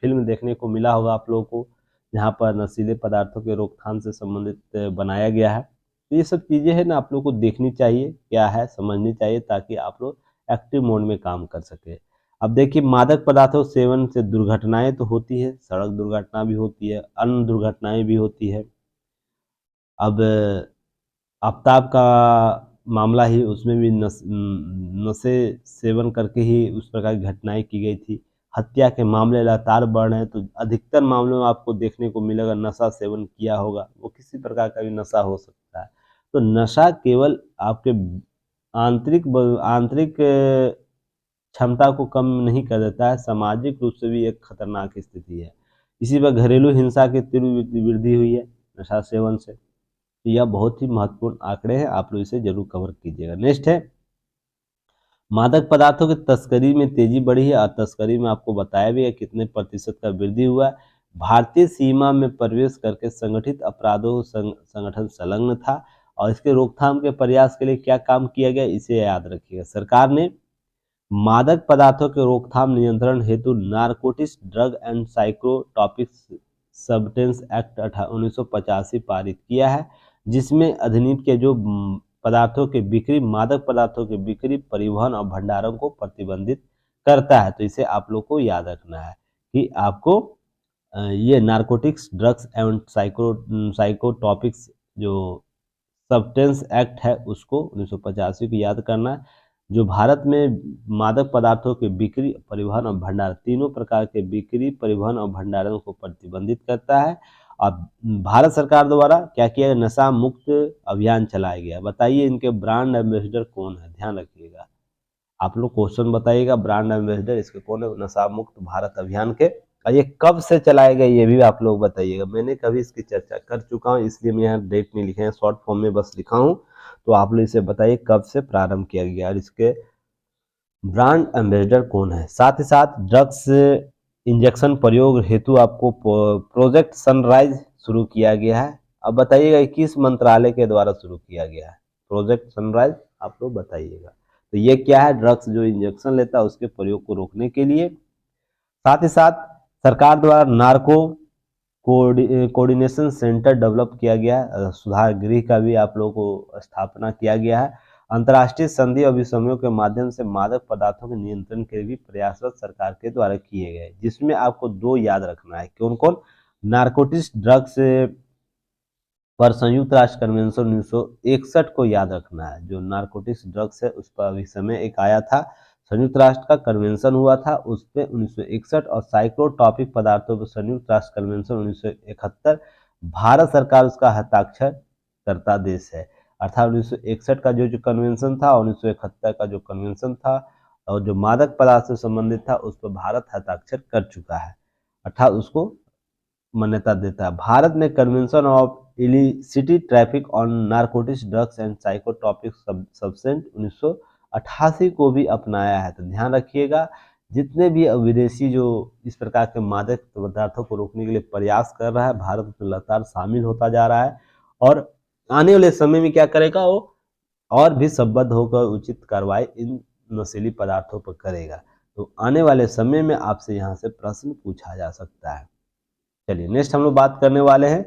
फिल्म देखने को मिला होगा आप लोगों को, जहाँ पर नशीले पदार्थों के रोकथाम से संबंधित बनाया गया है। तो ये सब चीज़ें हैं ना, आप लोग को देखनी चाहिए, क्या है समझनी चाहिए, ताकि आप लोग एक्टिव मोड में काम कर सके। अब देखिए, मादक पदार्थों सेवन से दुर्घटनाएं तो होती है, सड़क दुर्घटना भी होती है, अन्य दुर्घटनाएं भी होती है। अब आफ्ताब का मामला ही, उसमें भी नशे सेवन करके ही उस प्रकार की घटनाएं की गई थी। हत्या के मामले लगातार बढ़ रहे हैं, तो अधिकतर मामलों में आपको देखने को मिलेगा नशा सेवन किया होगा, वो किसी प्रकार का भी नशा हो सकता है। तो नशा केवल आपके आंतरिक क्षमता को कम नहीं कर देता है, सामाजिक रूप से भी एक खतरनाक स्थिति है। इसी पर घरेलू हिंसा की तीव्र वृद्धि हुई है नशा सेवन से। तो यह बहुत ही महत्वपूर्ण आंकड़े हैं, आप लोग इसे जरूर कवर कीजिएगा। नेक्स्ट है, मादक पदार्थों की तस्करी में तेजी बढ़ी है और तस्करी में आपको बताया भी है कितने प्रतिशत का वृद्धि हुआ है। भारतीय सीमा में प्रवेश करके संगठित अपराधों संगठन संलग्न था और इसके रोकथाम के प्रयास के लिए क्या काम किया गया, इसे याद रखिएगा। सरकार ने मादक पदार्थों के रोकथाम नियंत्रण हेतु narcotics drug and psychotropics substance act 1985 पारित किया है, जिसमें अधिनियम के जो पदार्थों के बिक्री, मादक पदार्थों के बिक्री, परिवहन और भंडारण को प्रतिबंधित करता है। तो इसे आप लोग को याद रखना है कि आपको ये नारकोटिक्स ड्रग्स एंड साइकोट्रॉपिक्स जो सब्सटेंस एक्ट है उसको 1985 को याद करना है, जो भारत में मादक पदार्थों के बिक्री, परिवहन और भंडारण, तीनों प्रकार के बिक्री, परिवहन और भंडारण को प्रतिबंधित करता है। अब भारत सरकार द्वारा क्या किया गया? नशा मुक्त अभियान चलाया गया। बताइए इनके ब्रांड एम्बेसडर कौन है, ध्यान रखिएगा। आप लोग क्वेश्चन बताइएगा, ब्रांड एम्बेसडर इसके कौन है नशा मुक्त भारत अभियान के, और ये कब से चलाए गए ये भी आप लोग बताइएगा। मैंने कभी इसकी चर्चा कर चुका हूँ, इसलिए मैं यहाँ डेट नहीं लिखे हैं, शॉर्ट फॉर्म में बस लिखा हूँ। तो आप लोग इसे बताइए कब से प्रारंभ किया गया और इसके ब्रांड एम्बेसडर कौन है। साथ ही साथ ड्रग्स इंजेक्शन प्रयोग हेतु आपको प्रोजेक्ट सनराइज शुरू किया गया है। अब बताइएगा किस मंत्रालय के द्वारा शुरू किया गया है प्रोजेक्ट सनराइज, आप लोग बताइएगा। तो ये क्या है? ड्रग्स जो इंजेक्शन लेता है उसके प्रयोग को रोकने के लिए। साथ ही साथ सरकार द्वारा नार्को कोऑर्डिनेशन सेंटर डेवलप किया गया है, सुधार गृह का भी आप लोगों को स्थापना किया गया है। अंतर्राष्ट्रीय संधि और विषयों के माध्यम से मादक पदार्थों के नियंत्रण के भी प्रयासरत सरकार के द्वारा किए गए, जिसमें आपको 2 याद रखना है। कौन कौन? नारकोटिक्स ड्रग्स पर संयुक्त राष्ट्र कन्वेंशन 1961 को याद रखना है। जो नारकोटिक्स ड्रग्स है उस पर अभी समय एक आया था, संयुक्त राष्ट्र का कन्वेंशन हुआ था उस पर 1961, और साइक्लोटॉपिक पदार्थों पर संयुक्त राष्ट्र कन्वेंशन 1971। भारत सरकार उसका हस्ताक्षर करता देश है। अर्थात 1961 का जो कन्वेंशन था, 1971 का जो कन्वेंशन था, और जो मादक पदार्थ से संबंधित था उस पर भारत हस्ताक्षर कर चुका है, अर्थात उसको मान्यता देता है। भारत ने convention of illicit traffic on narcotics drugs and psychotropic substance 1988 को भी अपनाया है। तो ध्यान रखिएगा, जितने भी विदेशी जो इस प्रकार के मादक पदार्थों को रोकने के लिए प्रयास कर रहा है, भारत उसमें लगातार शामिल होता जा रहा है और आने वाले समय में क्या करेगा वो, और भी संबद्ध होकर उचित कार्रवाई इन नशीली पदार्थों पर करेगा। तो आने वाले समय में आपसे यहाँ से प्रश्न पूछा जा सकता है। चलिए नेक्स्ट हम लोग बात करने वाले हैं।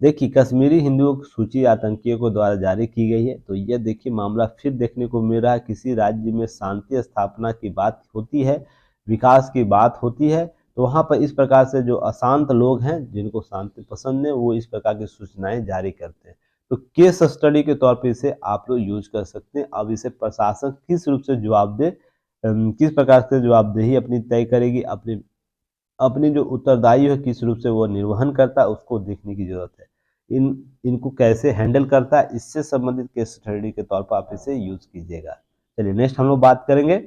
देखिए, कश्मीरी हिंदुओं की सूची आतंकियों को द्वारा जारी की गई है। तो ये देखिए मामला फिर देखने को मिल रहा है। किसी राज्य में शांति स्थापना की बात होती है, विकास की बात होती है, तो वहाँ पर इस प्रकार से जो अशांत लोग हैं, जिनको शांति पसंद है, वो इस प्रकार की सूचनाएं जारी करते हैं। तो केस स्टडी के तौर पर इसे आप लोग यूज कर सकते हैं। अब इसे प्रशासन किस रूप से जवाबदेह, किस प्रकार से जवाबदेही अपनी तय करेगी, अपनी अपनी जो उत्तरदायी है किस रूप से वो निर्वहन करता है, उसको देखने की जरूरत है। इनको कैसे हैंडल करता है, इससे संबंधित केस स्टडी के तौर पर आप इसे यूज कीजिएगा। चलिए नेक्स्ट हम लोग बात करेंगे।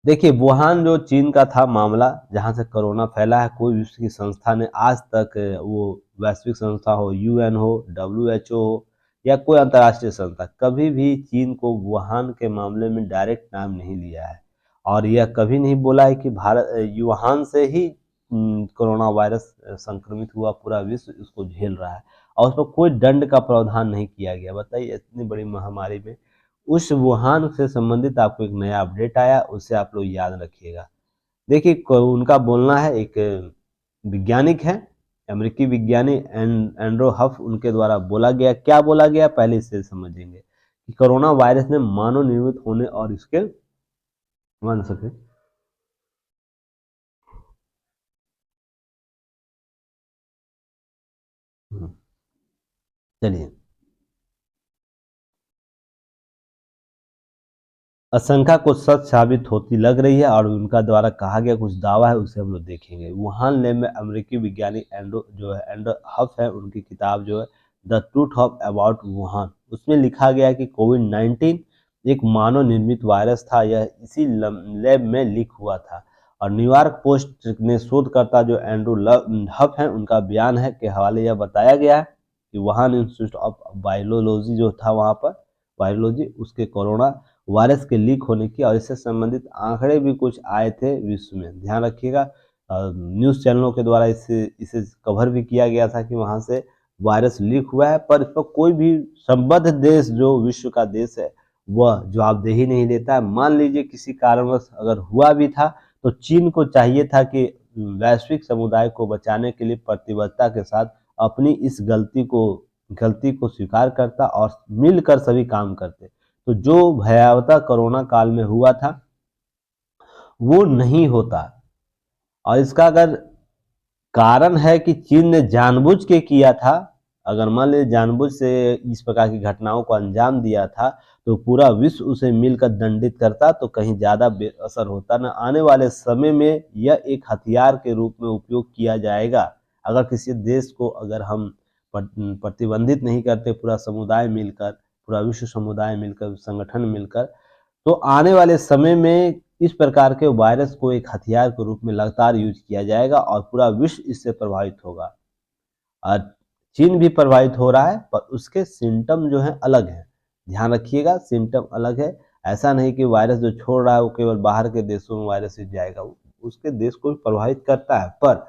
देखिए, वुहान जो चीन का था मामला, जहां से कोरोना फैला है, कोई विश्व की संस्था ने आज तक, वो वैश्विक संस्था हो, यूएन हो, डब्ल्यूएचओ हो या कोई अंतर्राष्ट्रीय संस्था, कभी भी चीन को वुहान के मामले में डायरेक्ट नाम नहीं लिया है और यह कभी नहीं बोला है कि भारत वुहान से ही कोरोना वायरस संक्रमित हुआ, पूरा विश्व इसको झेल रहा है और उस पर कोई दंड का प्रावधान नहीं किया गया। बताइए, इतनी बड़ी महामारी में उस वुहान से संबंधित आपको एक नया अपडेट आया, उसे आप लोग याद रखिएगा। देखिए, उनका बोलना है, एक वैज्ञानिक है, अमेरिकी विज्ञानी एंड्रो हफ, उनके द्वारा बोला गया, क्या बोला गया पहले इसे समझेंगे कि कोरोना वायरस ने मानव निर्मित होने और इसके वन सके। चलिए, आशंका को सच साबित होती लग रही है और उनका द्वारा कहा गया कुछ दावा है, उसे हम लोग देखेंगे। वुहान लैब में अमेरिकी वैज्ञानिक एंड्रो हफ है, उनकी किताब जो है the truth of about Wuhan, उसमें लिखा गया है कि कोविड-19 एक मानव निर्मित वायरस था। यह इसी लैब में लीक हुआ था और न्यूयॉर्क पोस्ट ने शोधकर्ता जो हफ है, उनका बयान है के हवाले यह बताया गया है कि वुहान इंस्टीट्यूट ऑफ वायरोलॉजी जो था वहाँ पर, वायरोलॉजी, उसके कोरोना वायरस के लीक होने की और इससे संबंधित आंकड़े भी कुछ आए थे विश्व में। ध्यान रखिएगा, न्यूज़ चैनलों के द्वारा इसे इसे कवर भी किया गया था कि वहाँ से वायरस लीक हुआ है, पर इस पर कोई भी संबद्ध देश जो विश्व का देश है वह जवाबदेही नहीं लेता है। मान लीजिए किसी कारणवश अगर हुआ भी था तो चीन को चाहिए था कि वैश्विक समुदाय को बचाने के लिए प्रतिबद्धता के साथ अपनी इस गलती को स्वीकार करता और मिलकर सभी काम करते। तो जो भयावता कोरोना काल में हुआ था वो नहीं होता और इसका अगर कारण है कि चीन ने जानबूझ के किया था, अगर मान लीजिए जानबूझ से इस प्रकार की घटनाओं को अंजाम दिया था तो पूरा विश्व उसे मिलकर दंडित करता तो कहीं ज़्यादा बेअसर होता। न आने वाले समय में यह एक हथियार के रूप में उपयोग किया जाएगा। अगर किसी देश को अगर हम प्रतिबंधित नहीं करते, पूरा समुदाय मिलकर, पूरा विश्व समुदाय मिलकर, संगठन मिलकर, तो आने वाले समय में इस प्रकार के वायरस को एक हथियार के रूप में लगातार यूज किया जाएगा और पूरा विश्व इससे प्रभावित होगा। और चीन भी प्रभावित हो रहा है, पर उसके सिम्टम जो हैं अलग हैं। ध्यान रखिएगा, सिम्टम अलग है। ऐसा नहीं कि वायरस जो छोड़ रहा है वो केवल बाहर के देशों में वायरस ही जाएगा, उसके देश को भी प्रभावित करता है। पर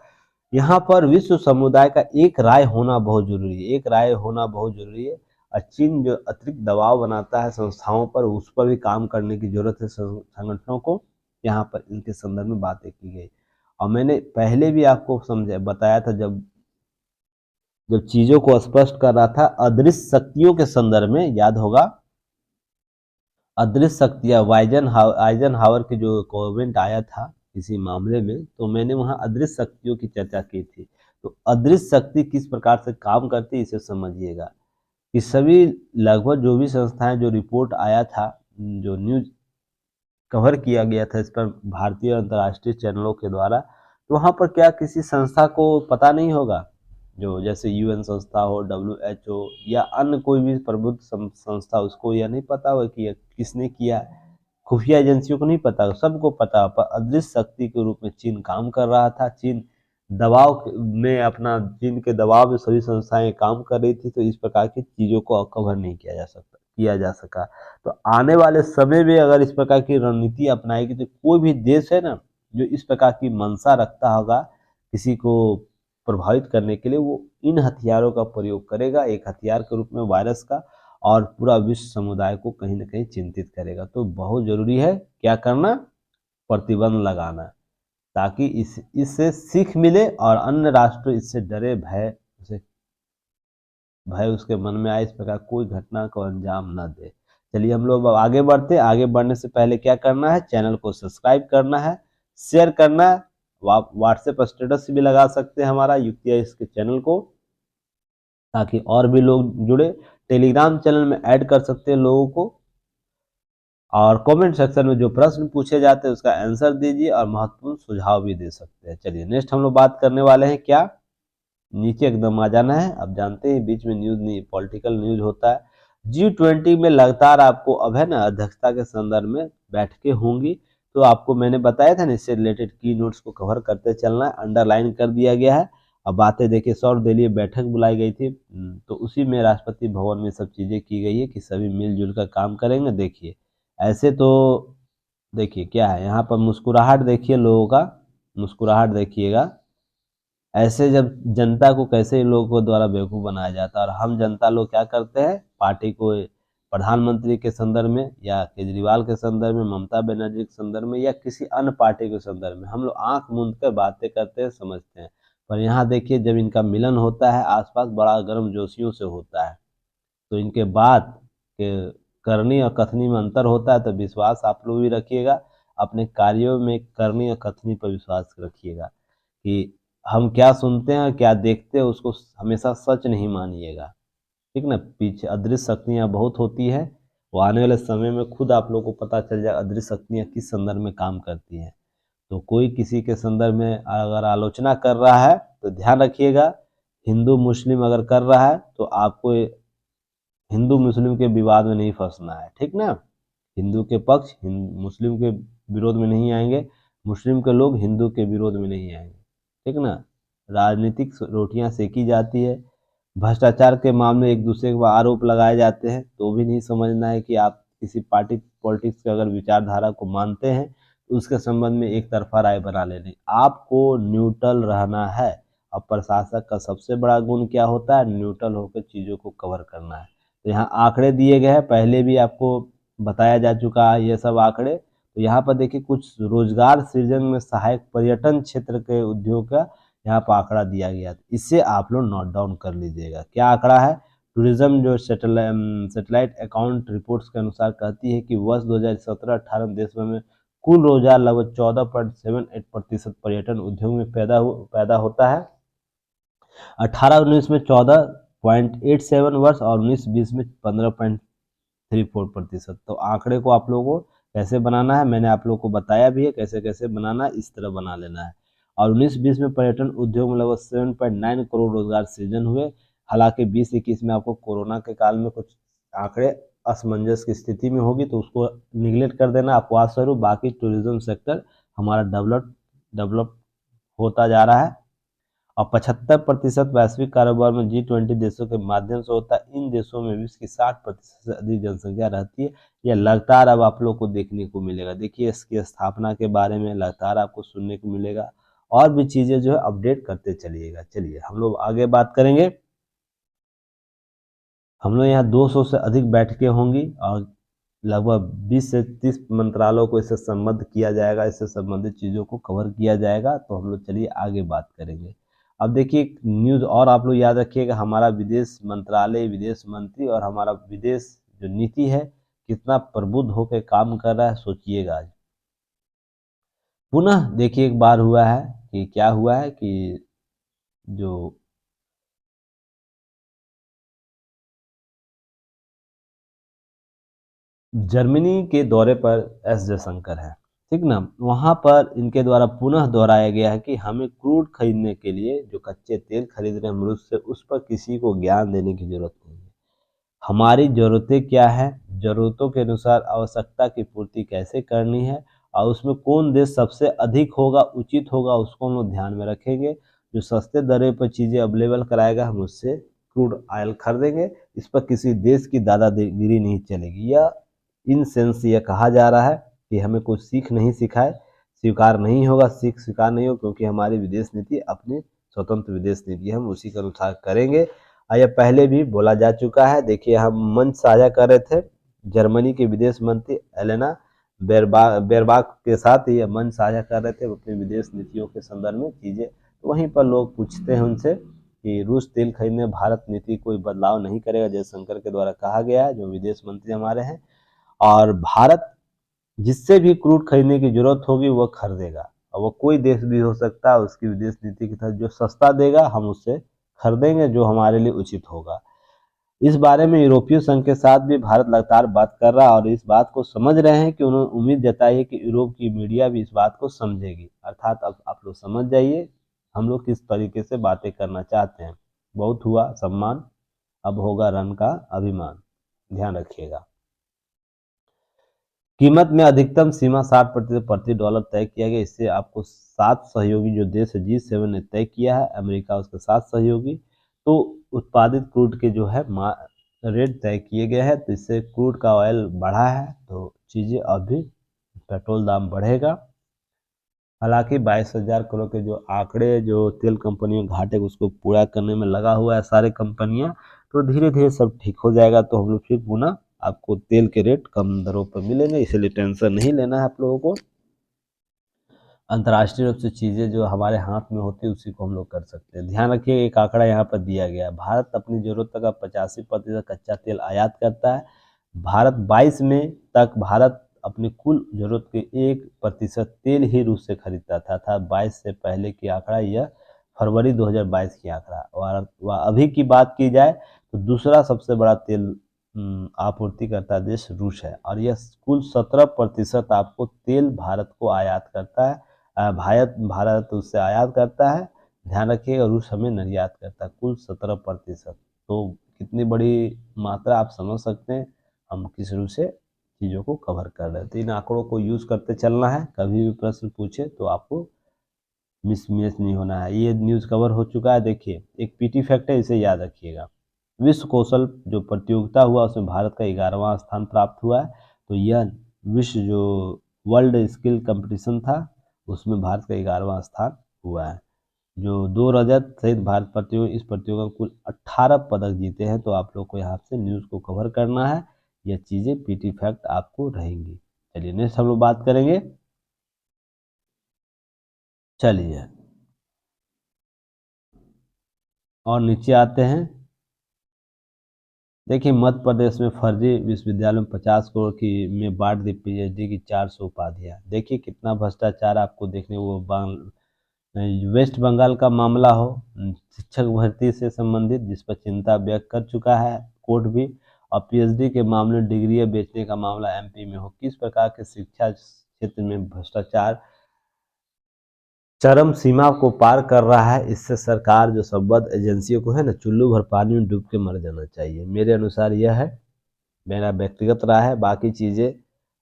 यहाँ पर विश्व समुदाय का एक राय होना बहुत जरूरी है, एक राय होना बहुत जरूरी है। और चीन जो अतिरिक्त दबाव बनाता है संस्थाओं पर, उस पर भी काम करने की जरूरत है संगठनों को। यहाँ पर इनके संदर्भ में बातें की गई और मैंने पहले भी आपको बताया था, जब जब चीजों को स्पष्ट कर रहा था अदृश्य शक्तियों के संदर्भ में, याद होगा अदृश्य शक्तियां, आइजनहावर की जो कमेंट आया था किसी मामले में, तो मैंने वहां अदृश्य शक्तियों की चर्चा की थी। तो अदृश्य शक्ति किस प्रकार से काम करती है इसे समझिएगा कि सभी लगभग जो भी संस्थाएं, जो रिपोर्ट आया था, जो न्यूज कवर किया गया था इस पर भारतीय और अंतर्राष्ट्रीय चैनलों के द्वारा, तो वहां पर क्या किसी संस्था को पता नहीं होगा जो जैसे यूएन संस्था हो, WHO या अन्य कोई भी प्रबुद्ध संस्था, उसको यह नहीं पता हो कि यह किसने किया। खुफिया एजेंसियों को नहीं पता, सबको पता, पर अदृश्य शक्ति के रूप में चीन काम कर रहा था। चीन दबाव में अपना चीन के दबाव में सभी संस्थाएं काम कर रही थी, तो इस प्रकार की चीज़ों को कवर नहीं किया जा सका। तो आने वाले समय में अगर इस प्रकार की रणनीति अपनाएगी तो कोई भी देश है ना जो इस प्रकार की मंशा रखता होगा किसी को प्रभावित करने के लिए, वो इन हथियारों का प्रयोग करेगा, एक हथियार के रूप में वायरस का, और पूरा विश्व समुदाय को कहीं ना कहीं चिंतित करेगा। तो बहुत जरूरी है क्या करना, प्रतिबंध लगाना, ताकि इससे सीख मिले और अन्य राष्ट्र इससे डरे, भय उसके मन में आए, इस प्रकार कोई घटना को अंजाम न दे। चलिए हम लोग अब आगे बढ़ते हैं। आगे बढ़ने से पहले क्या करना है, चैनल को सब्सक्राइब करना है, शेयर करना है, व्हाट्सएप स्टेटस भी लगा सकते हैं हमारा यूपीआई इसके चैनल को, ताकि और भी लोग जुड़े। टेलीग्राम चैनल में ऐड कर सकते हैं लोगों को, और कमेंट सेक्शन में जो प्रश्न पूछे जाते हैं उसका आंसर दीजिए और महत्वपूर्ण सुझाव भी दे सकते हैं। चलिए नेक्स्ट हम लोग बात करने वाले हैं क्या, नीचे एकदम आ जाना है। अब जानते हैं बीच में न्यूज नहीं, पॉलिटिकल न्यूज होता है। G20 में लगातार आपको अब है ना अध्यक्षता के संदर्भ में बैठकें होंगी, तो आपको मैंने बताया था ना, इससे रिलेटेड की नोट्स को कवर करते चलना है, अंडरलाइन कर दिया गया है। अब बातें देखिए, सर्वदलीय बैठक बुलाई गई थी, तो उसी में राष्ट्रपति भवन में सब चीज़ें की गई है कि सभी मिलजुल कर काम करेंगे। देखिए ऐसे तो देखिए क्या है यहाँ पर, मुस्कुराहट देखिए लोगों का, मुस्कुराहट देखिएगा। ऐसे जब जनता को कैसे इन लोगों को द्वारा बेवकूफ़ बनाया जाता है, और हम जनता लोग क्या करते हैं, पार्टी को प्रधानमंत्री के संदर्भ में या केजरीवाल के संदर्भ में, ममता बनर्जी के संदर्भ में या किसी अन्य पार्टी के संदर्भ में हम लोग आंख मूंद कर बातें करते हैं, समझते हैं। पर यहाँ देखिए जब इनका मिलन होता है आसपास, बड़ा गर्मजोशियों से होता है, तो इनके बात के करनी और कथनी में अंतर होता है। तो विश्वास आप लोग भी रखिएगा, अपने कार्यों में करनी और कथनी पर विश्वास रखिएगा कि हम क्या सुनते हैं और क्या देखते हैं उसको हमेशा सच नहीं मानिएगा, ठीक ना। पीछे अदृश्य शक्तियाँ बहुत होती है, वो आने वाले समय में खुद आप लोगों को पता चल जाए अदृश्य शक्तियाँ किस संदर्भ में काम करती हैं। तो कोई किसी के संदर्भ में अगर आलोचना कर रहा है तो ध्यान रखिएगा, हिंदू मुस्लिम अगर कर रहा है तो आपको हिंदू मुस्लिम के विवाद में नहीं फंसना है, ठीक ना। हिंदू के पक्ष मुस्लिम के विरोध में नहीं आएंगे, मुस्लिम के लोग हिंदू के विरोध में नहीं आएंगे, ठीक ना। राजनीतिक रोटियां सेकी जाती है, भ्रष्टाचार के मामले एक दूसरे के आरोप लगाए जाते हैं, तो भी नहीं समझना है कि आप किसी पार्टी पॉलिटिक्स के अगर विचारधारा को मानते हैं तो उसके संबंध में एक तरफा राय बना लेनी, आपको न्यूट्रल रहना है। अब प्रशासक का सबसे बड़ा गुण क्या होता है, न्यूट्रल होकर चीज़ों को कवर करना है। तो यहाँ आंकड़े दिए गए हैं, पहले भी आपको बताया जा चुका है ये सब आंकड़े। तो यहाँ पर देखिए कुछ रोजगार सृजन में सहायक पर्यटन क्षेत्र के उद्योग का यहाँ पर आंकड़ा दिया गया, इससे आप लोग नोट डाउन कर लीजिएगा। क्या आंकड़ा है, टूरिज्म जो सेटेलाइट अकाउंट रिपोर्ट्स के अनुसार कहती है कि वर्ष 2017-18 में देश भर में कुल रोजगार लगभग 14.78% पर्यटन उद्योग में पैदा होता है। 18-19 में 14.87 वर्ष और 19-20 में 15.34%। तो आंकड़े को आप लोगों को कैसे बनाना है मैंने आप लोगों को बताया भी है, कैसे कैसे बनाना है, इस तरह बना लेना है। और 19-20 में पर्यटन उद्योग में लगभग 7.9 करोड़ रोजगार सृजन हुए। हालांकि 20-21 में आपको कोरोना के काल में कुछ आंकड़े असमंजस की स्थिति में होगी, तो उसको निगलेक्ट कर देना अपवाद स्वरूप। बाकी टूरिज्म सेक्टर हमारा डेवलप होता जा रहा है, और 75% वैश्विक कारोबार में G20 देशों के माध्यम से होता है। इन देशों में विश्व की 60% से अधिक जनसंख्या रहती है। यह लगातार अब आप लोग को देखने को मिलेगा। देखिए इसकी स्थापना के बारे में लगातार आपको सुनने को मिलेगा, और भी चीज़ें जो है अपडेट करते चलिएगा। चलिए हम लोग आगे बात करेंगे। हम लोग यहाँ 200 से अधिक बैठकें होंगी, और लगभग 20 से 30 मंत्रालयों को इससे संबद्ध किया जाएगा, इससे संबंधित चीज़ों को कवर किया जाएगा। तो हम लोग चलिए आगे बात करेंगे। अब देखिए एक न्यूज़ और आप लोग याद रखिएगा, हमारा विदेश मंत्रालय, विदेश मंत्री और हमारा विदेश जो नीति है कितना प्रबुद्ध होकर काम कर रहा है, सोचिएगा। आज पुनः देखिए एक बार हुआ है कि क्या हुआ है कि जो जर्मनी के दौरे पर एस जयशंकर है, ठीक ना। वहाँ पर इनके द्वारा पुनः दोहराया गया है कि हमें क्रूड खरीदने के लिए जो कच्चे तेल खरीद रहे हैं हम रूस से, उस पर किसी को ज्ञान देने की जरूरत नहीं है। हमारी ज़रूरतें क्या है, ज़रूरतों के अनुसार आवश्यकता की पूर्ति कैसे करनी है और उसमें कौन देश सबसे अधिक होगा, उचित होगा, उसको हम लोग ध्यान में रखेंगे। जो सस्ते दरें पर चीज़ें अवेलेबल कराएगा हम उससे क्रूड ऑयल खरीदेंगे। इस पर किसी देश की दादागिरी नहीं चलेगी। यह इन सेंस ये कहा जा रहा है कि हमें कुछ सीख नहीं सिखाए, स्वीकार नहीं होगा, सीख स्वीकार नहीं हो, क्योंकि हमारी विदेश नीति अपनी स्वतंत्र विदेश नीति है, हम उसी के अनुसार करेंगे। यह पहले भी बोला जा चुका है। देखिए हम मंच साझा कर रहे थे जर्मनी के विदेश मंत्री एलेना बेरबाक के साथ, ये मंच साझा कर रहे थे अपनी विदेश नीतियों के संदर्भ में चीज़ें। तो वहीं पर लोग पूछते हैं उनसे कि रूस तेल खरीदने भारत नीति कोई बदलाव नहीं करेगा, जयशंकर के द्वारा कहा गया है, जो विदेश मंत्री हमारे हैं। और भारत जिससे भी क्रूड खरीदने की जरूरत होगी वो खरीदेगा, और वो कोई देश भी हो सकता है, उसकी विदेश नीति के तहत जो सस्ता देगा हम उससे खरीदेंगे, जो हमारे लिए उचित होगा। इस बारे में यूरोपीय संघ के साथ भी भारत लगातार बात कर रहा है और इस बात को समझ रहे हैं कि उन्होंने उम्मीद जताई है कि यूरोप की मीडिया भी इस बात को समझेगी। अर्थात अब आप लोग समझ जाइए हम लोग किस तरीके से बातें करना चाहते हैं। बहुत हुआ सम्मान, अब होगा रन का अभिमान, ध्यान रखिएगा। कीमत में अधिकतम सीमा 60% प्रति डॉलर तय किया गया। इससे आपको 7 सहयोगी जो देश है G7 ने तय किया है, अमेरिका उसके 7 सहयोगी। तो उत्पादित क्रूड के जो है रेट तय किए गए हैं, तो इससे क्रूड का ऑयल बढ़ा है, तो चीज़ें अभी पेट्रोल दाम बढ़ेगा। हालांकि 22,000 करोड़ के जो आंकड़े जो तेल कंपनियों घाटे उसको पूरा करने में लगा हुआ है सारे कंपनियां, तो धीरे धीरे सब ठीक हो जाएगा। तो हम लोग फिर पुनः आपको तेल के रेट कम दरों पर मिलेंगे, इसलिए टेंशन नहीं लेना है आप लोगों को। अंतर्राष्ट्रीय रूप से चीज़ें जो हमारे हाथ में होती है उसी को हम लोग कर सकते हैं। ध्यान रखिए एक आंकड़ा यहाँ पर दिया गया है, भारत अपनी ज़रूरत का 85% कच्चा तेल आयात करता है। भारत 22 में तक भारत अपनी कुल ज़रूरत के 1% तेल ही रूस से खरीदता था 22 से पहले की आंकड़ा, यह फरवरी 2022 की आंकड़ा। और अभी की बात की जाए तो दूसरा सबसे बड़ा तेल आपूर्तिकर्ता देश रूस है, और यह कुल 17% आपको तेल भारत को आयात करता है। भारत उससे आयात करता है, ध्यान रखिएगा, रूस हमें निर्यात करता है कुल 17%। तो कितनी बड़ी मात्रा आप समझ सकते हैं हम किस रूप से चीज़ों को कवर कर रहे हैं। तो इन आंकड़ों को यूज़ करते चलना है, कभी भी प्रश्न पूछे तो आपको मिसमैच नहीं होना है। ये न्यूज़ कवर हो चुका है। देखिए एक पीटी फैक्ट है, इसे याद रखिएगा। विश्व कौशल जो प्रतियोगिता हुआ उसमें भारत का 11वां स्थान प्राप्त हुआ है। तो यह विश्व जो वर्ल्ड स्किल कंपटीशन था उसमें भारत का 11वां स्थान हुआ है। जो 2 रजत सहित भारत इस प्रतियोगिता में कुल 18 पदक जीते हैं। तो आप लोग को यहाँ से न्यूज़ को कवर करना है, यह चीज़ें पीटी फैक्ट आपको रहेंगी। चलिए नेक्स्ट हम लोग बात करेंगे। चलिए और नीचे आते हैं। देखिए मध्य प्रदेश में फर्जी विश्वविद्यालय में 50 करोड़ की में बांट दी पीएचडी की 400 उपाधियाँ। देखिए कितना भ्रष्टाचार आपको देखने वो वेस्ट बंगाल का मामला हो, शिक्षक भर्ती से संबंधित, जिस पर चिंता व्यक्त कर चुका है कोर्ट भी। और पीएचडी के मामले डिग्रियां बेचने का मामला एमपी में हो, किस प्रकार के शिक्षा क्षेत्र में भ्रष्टाचार चरम सीमा को पार कर रहा है। इससे सरकार जो संबद्ध एजेंसियों को है ना, चुल्लू भर पानी में डूब के मर जाना चाहिए, मेरे अनुसार यह है, मेरा व्यक्तिगत राय है। बाकी चीज़ें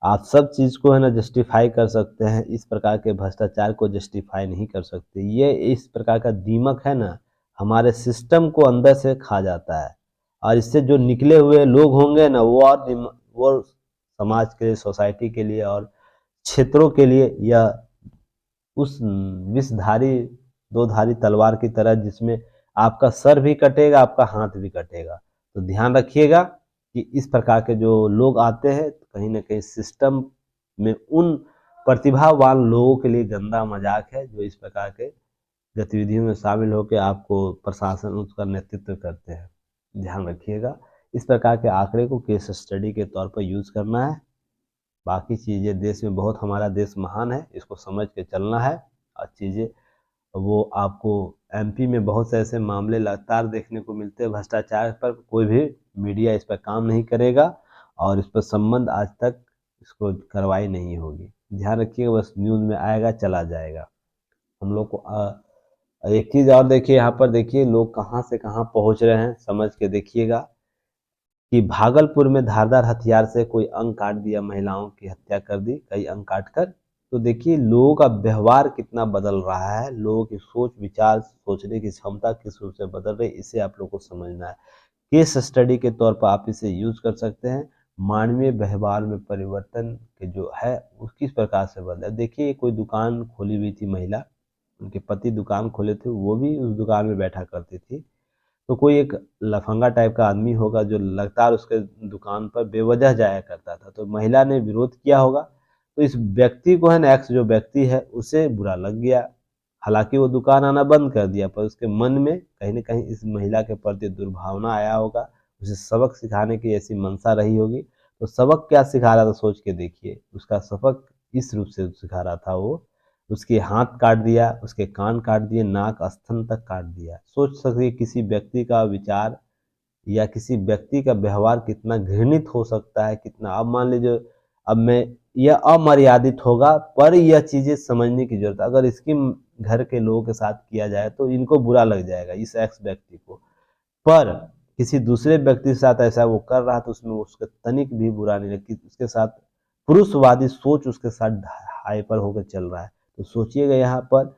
आप सब चीज़ को है ना जस्टिफाई कर सकते हैं, इस प्रकार के भ्रष्टाचार को जस्टिफाई नहीं कर सकते। ये इस प्रकार का दीमक है ना, हमारे सिस्टम को अंदर से खा जाता है, और इससे जो निकले हुए लोग होंगे ना वो समाज के लिए, सोसाइटी के लिए और क्षेत्रों के लिए यह उस विषधारी दो धारी तलवार की तरह, जिसमें आपका सर भी कटेगा, आपका हाथ भी कटेगा। तो ध्यान रखिएगा कि इस प्रकार के जो लोग आते हैं तो कहीं ना कहीं सिस्टम में उन प्रतिभावान लोगों के लिए गंदा मजाक है, जो इस प्रकार के गतिविधियों में शामिल होकर आपको प्रशासन उसका नेतृत्व करते हैं। ध्यान रखिएगा, इस प्रकार के आंकड़े को केस स्टडी के तौर पर यूज़ करना है। बाकी चीज़ें देश में बहुत, हमारा देश महान है, इसको समझ के चलना है। और चीज़ें वो आपको एमपी में बहुत से ऐसे मामले लगातार देखने को मिलते हैं भ्रष्टाचार पर, कोई भी मीडिया इस पर काम नहीं करेगा और इस पर संबंध आज तक इसको कार्रवाई नहीं होगी। ध्यान रखिएगा, बस न्यूज़ में आएगा चला जाएगा। हम लोग को एक चीज़ और देखिए, यहाँ पर देखिए लोग कहाँ से कहाँ पहुँच रहे हैं, समझ के देखिएगा कि भागलपुर में धारदार हथियार से कोई अंग काट दिया, महिलाओं की हत्या कर दी कई अंग काट कर। तो देखिए लोगों का व्यवहार कितना बदल रहा है, लोगों की सोच विचार सोचने की क्षमता किस रूप से बदल रही है, इसे आप लोग को समझना है। केस स्टडी के तौर पर आप इसे यूज कर सकते हैं। मानवीय व्यवहार में परिवर्तन के जो है वो किस प्रकार से बदला। देखिए कोई दुकान खोली हुई थी महिला, उनके पति दुकान खोले थे, वो भी उस दुकान में बैठा करती थी। तो कोई एक लफंगा टाइप का आदमी होगा जो लगातार उसके दुकान पर बेवजह जाया करता था, तो महिला ने विरोध किया होगा। तो इस व्यक्ति को है ना, एक्स जो व्यक्ति है उसे बुरा लग गया। हालांकि वो दुकान आना बंद कर दिया, पर उसके मन में कहीं ना कहीं इस महिला के प्रति दुर्भावना आया होगा, उसे सबक सिखाने की ऐसी मंशा रही होगी। तो सबक क्या सिखा रहा था सोच के देखिए, उसका सबक इस रूप से सिखा रहा था वो, उसके हाथ काट दिया, उसके कान काट दिए, नाक स्तन तक काट दिया। सोच सकते किसी व्यक्ति का विचार या किसी व्यक्ति का व्यवहार कितना घृणित हो सकता है, कितना। अब मान लीजिए, अब मैं, यह अमर्यादित होगा पर यह चीज़ें समझने की जरूरत है। अगर इसकी घर के लोगों के साथ किया जाए तो इनको बुरा लग जाएगा, इस एक्स व्यक्ति को। पर किसी दूसरे व्यक्ति के साथ ऐसा वो कर रहा तो उसमें उसका तनिक भी बुरा नहीं लगी, उसके साथ पुरुषवादी सोच उसके साथ हाइपर होकर चल रहा है। तो सोचिएगा यहाँ पर,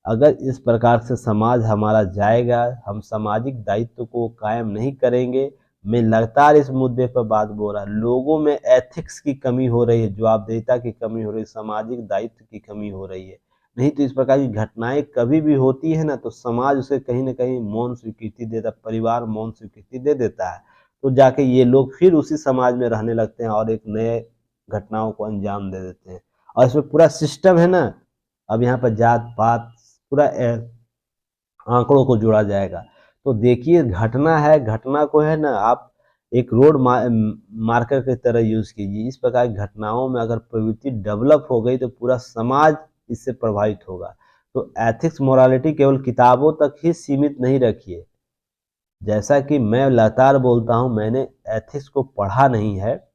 अगर इस प्रकार से समाज हमारा जाएगा, हम सामाजिक दायित्व को कायम नहीं करेंगे। मैं लगातार इस मुद्दे पर बात बोल रहा, लोगों में एथिक्स की कमी हो रही है, जवाबदेहिता की कमी हो रही है, सामाजिक दायित्व की कमी हो रही है। नहीं तो इस प्रकार की घटनाएं कभी भी होती है ना, तो समाज उसे कहीं ना कहीं मौन स्वीकृति देता, परिवार मौन स्वीकृति दे देता है। तो जाके ये लोग फिर उसी समाज में रहने लगते हैं और एक नए घटनाओं को अंजाम दे देते हैं। और इसमें पूरा सिस्टम है ना, अब यहाँ पर जात पात पूरा आंकड़ों को जोड़ा जाएगा। तो देखिए घटना है, घटना को है ना आप एक मार्कर की तरह यूज कीजिए। इस प्रकार की घटनाओं में अगर प्रवृत्ति डेवलप हो गई तो पूरा समाज इससे प्रभावित होगा। तो एथिक्स मोरालिटी केवल किताबों तक ही सीमित नहीं रखिए। जैसा कि मैं लगातार बोलता हूँ, मैंने एथिक्स को पढ़ा नहीं है,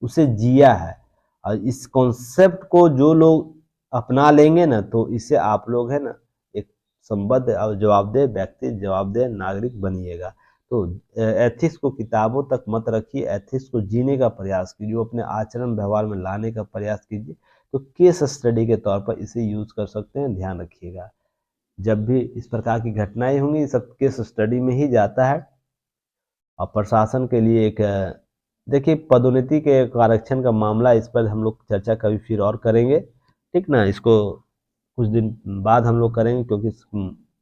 उसे जिया है। और इस कॉन्सेप्ट को जो लोग अपना लेंगे ना, तो इससे आप लोग है ना एक संबद्ध और जवाबदेह व्यक्ति, जवाबदेह नागरिक बनिएगा। तो एथिक्स को किताबों तक मत रखिए, एथिक्स को जीने का प्रयास कीजिए, अपने आचरण व्यवहार में लाने का प्रयास कीजिए। तो केस स्टडी के तौर पर इसे यूज कर सकते हैं, ध्यान रखिएगा। जब भी इस प्रकार की घटनाएं होंगी सब केस स्टडी में ही जाता है। और प्रशासन के लिए एक देखिए पदोन्नति के एक आरक्षण का मामला, इस पर हम लोग चर्चा कभी फिर और करेंगे, ठीक ना। इसको कुछ दिन बाद हम लोग करेंगे, क्योंकि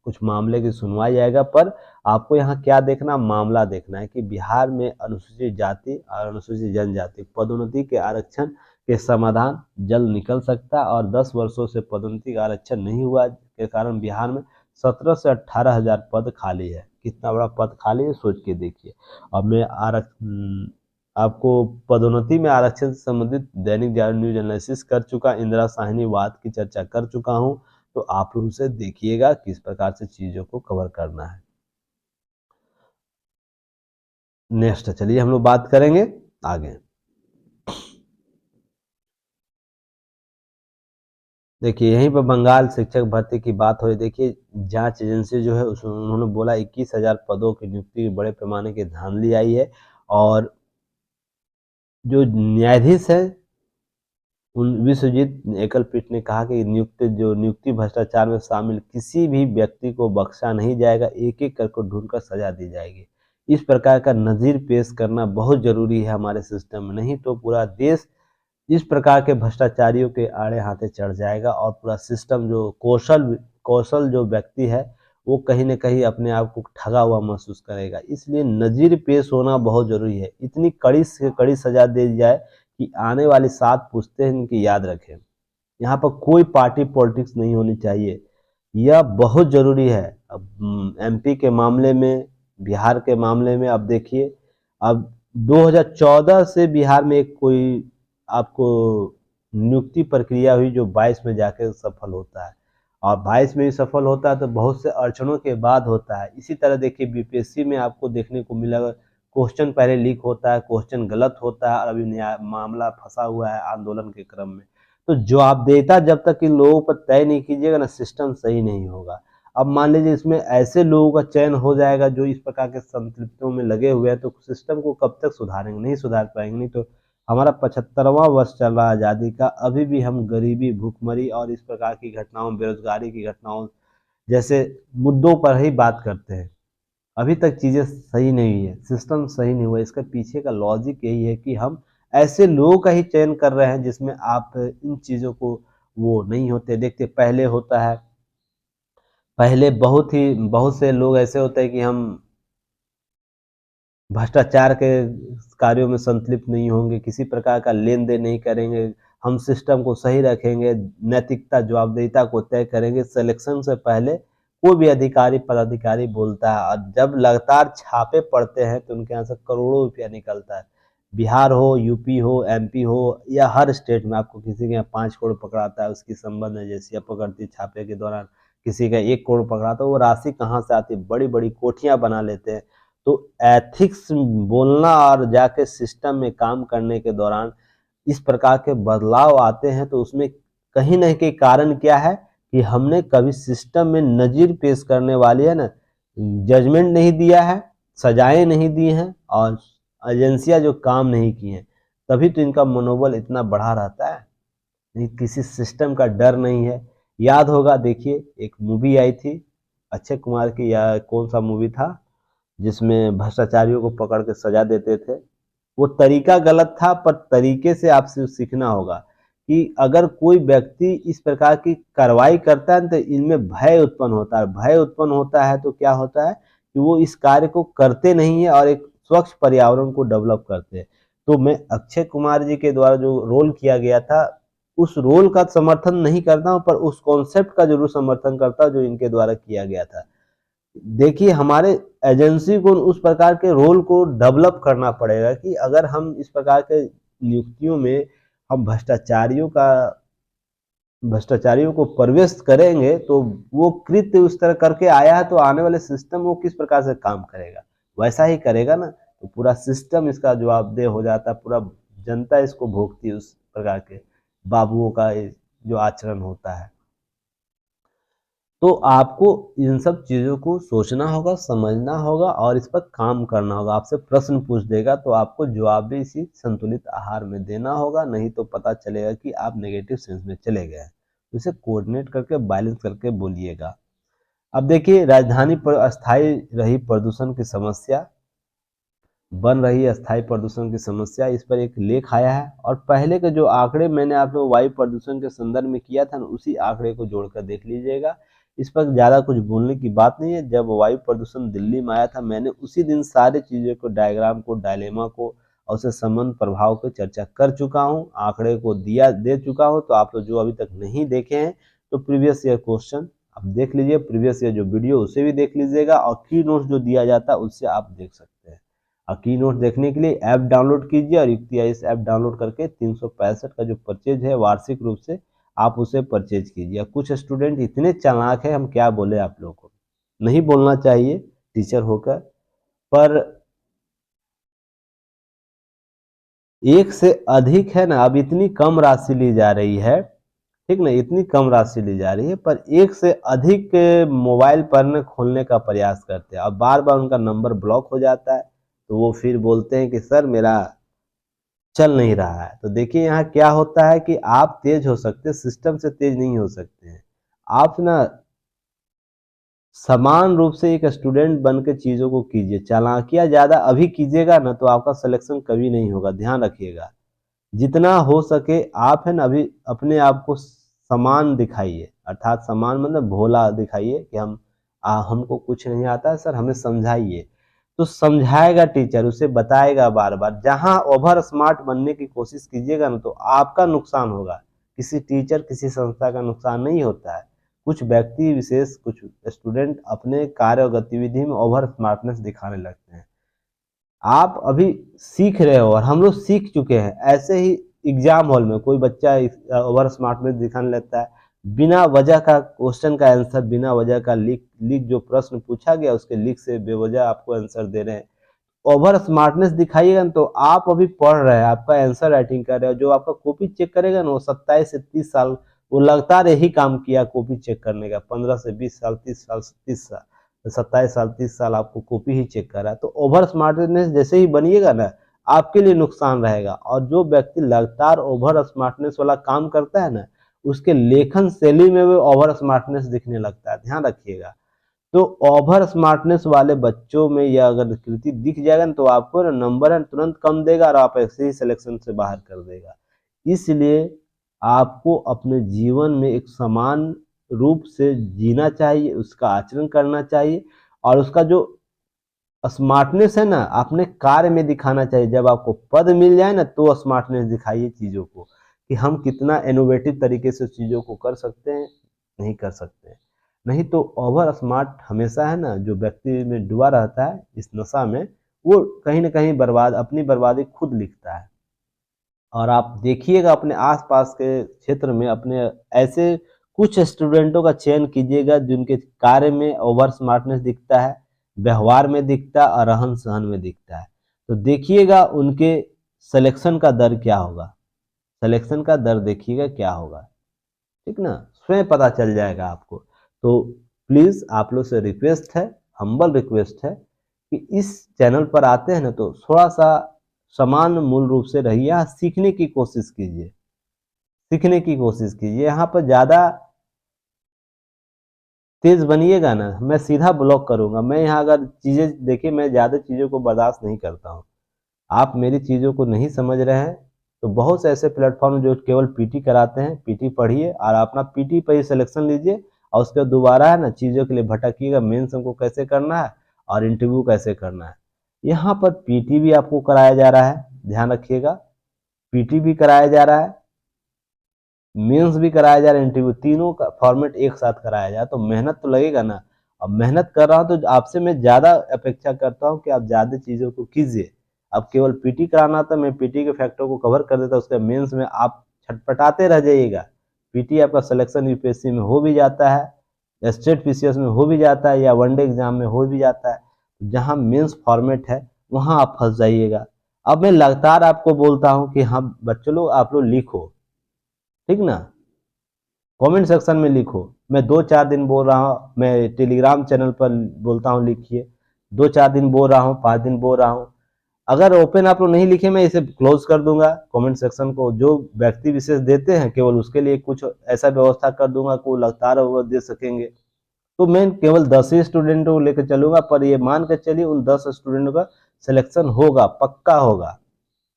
कुछ मामले की सुनवाई आएगा। पर आपको यहाँ क्या देखना, मामला देखना है कि बिहार में अनुसूचित जाति और अनुसूचित जनजाति पदोन्नति के आरक्षण के समाधान जल्द निकल सकता है। और 10 वर्षों से पदोन्नति का आरक्षण नहीं हुआ के कारण बिहार में 17 से 18 हजार पद खाली है। कितना बड़ा पद खाली है सोच के देखिए। अब मैं आपको पदोन्नति में आरक्षण से संबंधित दैनिक जागरण न्यूज एनालिसिस कर चुका, इंदिरा साहनी वाद की चर्चा कर चुका हूं। तो आप लोग उसे देखिएगा किस प्रकार से चीजों को कवर करना है। नेक्स्ट चलिए हम लोग बात करेंगे आगे। देखिए यहीं पर बंगाल शिक्षक भर्ती की बात हो रही। देखिए जांच एजेंसी जो है उसमें उन्होंने बोला 21,000 पदों की नियुक्ति की बड़े पैमाने की धांधली आई है। और जो न्यायाधीश है उन विश्वजीत एकल पीठ ने कहा कि नियुक्ति भ्रष्टाचार में शामिल किसी भी व्यक्ति को बख्शा नहीं जाएगा, एक एक करके ढूंढकर सजा दी जाएगी। इस प्रकार का नज़ीर पेश करना बहुत जरूरी है हमारे सिस्टम में, नहीं तो पूरा देश इस प्रकार के भ्रष्टाचारियों के आड़े हाथे चढ़ जाएगा। और पूरा सिस्टम जो कौशल कौशल जो व्यक्ति है वो कहीं ना कहीं अपने आप को ठगा हुआ महसूस करेगा। इसलिए नज़ीर पेश होना बहुत जरूरी है, इतनी कड़ी से कड़ी सजा दी जाए कि आने वाली 7 पुश्तें इनकी याद रखें। यहाँ पर कोई पार्टी पॉलिटिक्स नहीं होनी चाहिए, यह बहुत जरूरी है। अब एमपी के मामले में, बिहार के मामले में अब देखिए, अब 2014 से बिहार में एक कोई आपको नियुक्ति प्रक्रिया हुई जो 22 में जाकर सफल होता है। और 22 में ही सफल होता है तो बहुत से अड़चनों के बाद होता है। इसी तरह देखिए बीपीएससी में आपको देखने को मिला, क्वेश्चन पहले लीक होता है, क्वेश्चन गलत होता है और अभी नया मामला फंसा हुआ है आंदोलन के क्रम में। तो जवाबदेहिता जब तक इन लोगों पर तय नहीं कीजिएगा ना, सिस्टम सही नहीं होगा। अब मान लीजिए इसमें ऐसे लोगों का चयन हो जाएगा जो इस प्रकार के संतृप्तियों में लगे हुए हैं, तो सिस्टम को कब तक सुधारेंगे, नहीं सुधार पाएंगे। नहीं तो हमारा 75वां वर्ष चल रहा है आज़ादी का, अभी भी हम गरीबी, भूखमरी और इस प्रकार की घटनाओं, बेरोजगारी की घटनाओं जैसे मुद्दों पर ही बात करते हैं। अभी तक चीज़ें सही नहीं हुई है, सिस्टम सही नहीं हुआ। इसका पीछे का लॉजिक यही है कि हम ऐसे लोगों का ही चयन कर रहे हैं जिसमें आप इन चीज़ों को वो नहीं होते देखते। पहले होता है, पहले बहुत से लोग ऐसे होते हैं कि हम भ्रष्टाचार के कार्यों में संतृप्त नहीं होंगे, किसी प्रकार का लेन-देन नहीं करेंगे, हम सिस्टम को सही रखेंगे, नैतिकता, जवाबदेहिता को तय करेंगे। सिलेक्शन से पहले कोई भी अधिकारी, पदाधिकारी बोलता है और जब लगातार छापे पड़ते हैं तो उनके यहाँ से करोड़ों रुपया निकलता है। बिहार हो, यूपी हो, एमपी हो या हर स्टेट में आपको किसी के यहाँ 5 करोड़ पकड़ाता है, उसकी संबंध एजेंसियाँ पकड़ती है छापे के दौरान, किसी का 1 करोड़ पकड़ाता है, वो राशि कहाँ से आती है? बड़ी-बड़ी कोठियाँ बना लेते हैं। तो एथिक्स बोलना और जाके सिस्टम में काम करने के दौरान इस प्रकार के बदलाव आते हैं, तो उसमें कहीं न कहीं कारण क्या है कि हमने कभी सिस्टम में नज़ीर पेश करने वाली है ना, जजमेंट नहीं दिया है, सजाएँ नहीं दी हैं और एजेंसियाँ जो काम नहीं की हैं, तभी तो इनका मनोबल इतना बढ़ा रहता है। नहीं, किसी सिस्टम का डर नहीं है। याद होगा, देखिए एक मूवी आई थी अक्षय कुमार की, या कौन-सा मूवी था जिसमें भ्रष्टाचारियों को पकड़ के सजा देते थे। वो तरीका गलत था, पर तरीके से आपसे सीखना होगा कि अगर कोई व्यक्ति इस प्रकार की कार्रवाई करता है तो इनमें भय उत्पन्न होता है। भय उत्पन्न होता है तो क्या होता है कि वो इस कार्य को करते नहीं है और एक स्वच्छ पर्यावरण को डेवलप करते हैं। तो मैं अक्षय कुमार जी के द्वारा जो रोल किया गया था, उस रोल का समर्थन नहीं करता हूँ, पर उस कॉन्सेप्ट का ज़रूर समर्थन करता हूँ जो इनके द्वारा किया गया था। देखिए, हमारे एजेंसी को उस प्रकार के रोल को डेवलप करना पड़ेगा कि अगर हम इस प्रकार के नियुक्तियों में हम भ्रष्टाचारियों को प्रवेश करेंगे, तो वो कृत्य उस तरह करके आया है, तो आने वाले सिस्टम वो किस प्रकार से काम करेगा? वैसा ही करेगा ना, तो पूरा सिस्टम इसका जवाबदेह हो जाता है, पूरा जनता इसको भोगती है उस प्रकार के बाबुओं का ये जो आचरण होता है। तो आपको इन सब चीज़ों को सोचना होगा, समझना होगा और इस पर काम करना होगा। आपसे प्रश्न पूछ देगा तो आपको जवाब भी इसी संतुलित आहार में देना होगा, नहीं तो पता चलेगा कि आप नेगेटिव सेंस में चले गए हैं। तो इसे कोऑर्डिनेट करके बैलेंस करके बोलिएगा। अब देखिए, राजधानी पर अस्थायी रही प्रदूषण की समस्या, बन रही है अस्थायी प्रदूषण की समस्या, इस पर एक लेख आया है और पहले के जो आंकड़े मैंने आप लोग वायु प्रदूषण के संदर्भ में किया था ना, उसी आंकड़े को जोड़कर देख लीजिएगा। इस पर ज़्यादा कुछ बोलने की बात नहीं है। जब वायु प्रदूषण दिल्ली में आया था, मैंने उसी दिन सारी चीज़ों को, डायग्राम को, डायलेमा को और उससे संबंध प्रभाव की चर्चा कर चुका हूँ, आंकड़े को दे चुका हूँ। तो आप लोग जो अभी तक नहीं देखे हैं तो प्रीवियस ईयर क्वेश्चन आप देख लीजिए, प्रीवियस ईयर जो वीडियो उसे भी देख लीजिएगा और की नोट्स जो दिया जाता है उससे आप देख सकते हैं। और की नोट देखने के लिए ऐप डाउनलोड कीजिए और युक्तियाइस ऐप डाउनलोड करके 365 का जो परचेज है वार्षिक रूप से आप उसे परचेज कीजिए। कुछ स्टूडेंट इतने चालाक हैं, हम क्या बोले आप लोगों को, नहीं बोलना चाहिए टीचर होकर, पर एक से अधिक है ना, अब इतनी कम राशि ली जा रही है, ठीक ना, इतनी कम राशि ली जा रही है, पर एक से अधिक मोबाइल पर न खोलने का प्रयास करते हैं और बार बार उनका नंबर ब्लॉक हो जाता है, तो वो फिर बोलते हैं कि सर मेरा चल नहीं रहा है। तो देखिए यहाँ क्या होता है कि आप तेज हो सकते हैं, सिस्टम से तेज नहीं हो सकते हैं। आप ना समान रूप से एक स्टूडेंट बन के चीज़ों को कीजिए। चालाकियाँ ज़्यादा अभी कीजिएगा ना तो आपका सिलेक्शन कभी नहीं होगा, ध्यान रखिएगा। जितना हो सके आप है ना अभी अपने आप को समान दिखाइए, अर्थात समान मतलब भोला दिखाइए कि हमको कुछ नहीं आता है सर, हमें समझाइए। तो समझाएगा टीचर, उसे बताएगा बार बार। जहाँ ओवर स्मार्ट बनने की कोशिश कीजिएगा ना तो आपका नुकसान होगा, किसी टीचर, किसी संस्था का नुकसान नहीं होता है। कुछ व्यक्ति विशेष, कुछ स्टूडेंट अपने कार्य और गतिविधि में ओवर स्मार्टनेस दिखाने लगते हैं। आप अभी सीख रहे हो और हम लोग सीख चुके हैं। ऐसे ही एग्जाम हॉल में कोई बच्चा ओवर स्मार्टनेस दिखाने लगता है, बिना वजह का क्वेश्चन का आंसर, बिना वजह का लीक लीक जो प्रश्न पूछा गया उसके लीक से बेवजह आपको आंसर दे रहे हैं। ओवर स्मार्टनेस दिखाइएगा ना, तो आप अभी पढ़ रहे हैं, आपका आंसर राइटिंग कर रहे हो, जो आपका कॉपी चेक करेगा ना वो 27 से 30 साल वो लगातार यही काम किया कॉपी चेक करने का, 15 से 20 साल, 30 साल, 30 साल, 27 साल, 30 साल आपको कॉपी ही चेक कर रहा है। तो ओवर स्मार्टनेस जैसे ही बनिएगा ना, आपके लिए नुकसान रहेगा। और जो व्यक्ति लगातार ओवर स्मार्टनेस वाला काम करता है ना, उसके लेखन शैली में भी ओवर स्मार्टनेस दिखने लगता है, ध्यान रखिएगा। तो ओवर स्मार्टनेस वाले बच्चों में यह अगर कृति दिख जाएगा ना, तो आपको ना नंबर है तुरंत कम देगा और आप ऐसे ही सिलेक्शन से बाहर कर देगा। इसलिए आपको अपने जीवन में एक समान रूप से जीना चाहिए, उसका आचरण करना चाहिए, और उसका जो स्मार्टनेस है ना अपने कार्य में दिखाना चाहिए। जब आपको पद मिल जाए ना, तो स्मार्टनेस दिखाइए चीज़ों को, कि हम कितना इनोवेटिव तरीके से चीज़ों को कर सकते हैं, नहीं कर सकते हैं। नहीं तो ओवर स्मार्ट हमेशा है ना, जो व्यक्ति में डूबा रहता है इस नशा में, वो कहीं ना कहीं बर्बाद, अपनी बर्बादी खुद लिखता है। और आप देखिएगा अपने आसपास के क्षेत्र में अपने ऐसे कुछ स्टूडेंटों का चयन कीजिएगा जिनके कार्य में ओवर स्मार्टनेस दिखता है, व्यवहार में दिखता है और रहन सहन में दिखता है। तो देखिएगा उनके सिलेक्शन का दर क्या होगा, सिलेक्शन का दर देखिएगा क्या होगा, ठीक ना, स्वयं पता चल जाएगा आपको। तो प्लीज़ आप लोग से रिक्वेस्ट है, हम्बल रिक्वेस्ट है, कि इस चैनल पर आते हैं ना तो थोड़ा सा समान मूल रूप से रहिए, यहाँ सीखने की कोशिश कीजिए, सीखने की कोशिश कीजिए। यहाँ पर ज़्यादा तेज बनिएगा ना, मैं सीधा ब्लॉक करूँगा। मैं यहाँ अगर चीज़ें देखिए, मैं ज़्यादा चीज़ों को बर्दाश्त नहीं करता हूँ। आप मेरी चीज़ों को नहीं समझ रहे हैं, तो बहुत से ऐसे प्लेटफॉर्म जो केवल पीटी कराते हैं, पीटी पढ़िए और अपना पीटी पर ही सिलेक्शन लीजिए, और उसके बाद दोबारा है ना चीज़ों के लिए भटकिएगा, मेंस हमको कैसे करना है और इंटरव्यू कैसे करना है। यहाँ पर पीटी भी आपको कराया जा रहा है, ध्यान रखिएगा, पीटी भी कराया जा रहा है, मेंस भी कराया जा रहा है, इंटरव्यू, तीनों का फॉर्मेट एक साथ कराया जाए, तो मेहनत तो लगेगा ना। अब मेहनत कर रहा हूँ तो आपसे मैं ज़्यादा अपेक्षा करता हूँ कि आप ज़्यादा चीज़ों को कीजिए। अब केवल पीटी कराना था, मैं पीटी के फैक्टर को कवर कर देता, उसके मेंस में आप छटपटाते रह जाइएगा। पीटी आपका सिलेक्शन यूपीएससी में हो भी जाता है, स्टेट पीसीएस में हो भी जाता है, या वनडे एग्जाम में हो भी जाता है। जहाँ मेंस फॉर्मेट है वहाँ आप फंस जाइएगा। अब मैं लगातार आपको बोलता हूँ कि हाँ बच्चों लोग, आप लोग लिखो, ठीक ना, कमेंट सेक्शन में लिखो। मैं 2-4 दिन बोल रहा हूँ, मैं टेलीग्राम चैनल पर बोलता हूँ लिखिए, 2-4 दिन बोल रहा हूँ, 5 दिन बोल रहा हूँ। अगर ओपन आप लोग नहीं लिखे, मैं इसे क्लोज कर दूंगा कमेंट सेक्शन को। जो व्यक्ति विशेष देते हैं केवल उसके लिए कुछ ऐसा व्यवस्था कर दूंगा को लगातार वो दे सकेंगे। तो मैं केवल 10 ही स्टूडेंटों को लेकर चलूंगा, पर ये मान कर चलिए उन 10 स्टूडेंटों का सिलेक्शन होगा, पक्का होगा,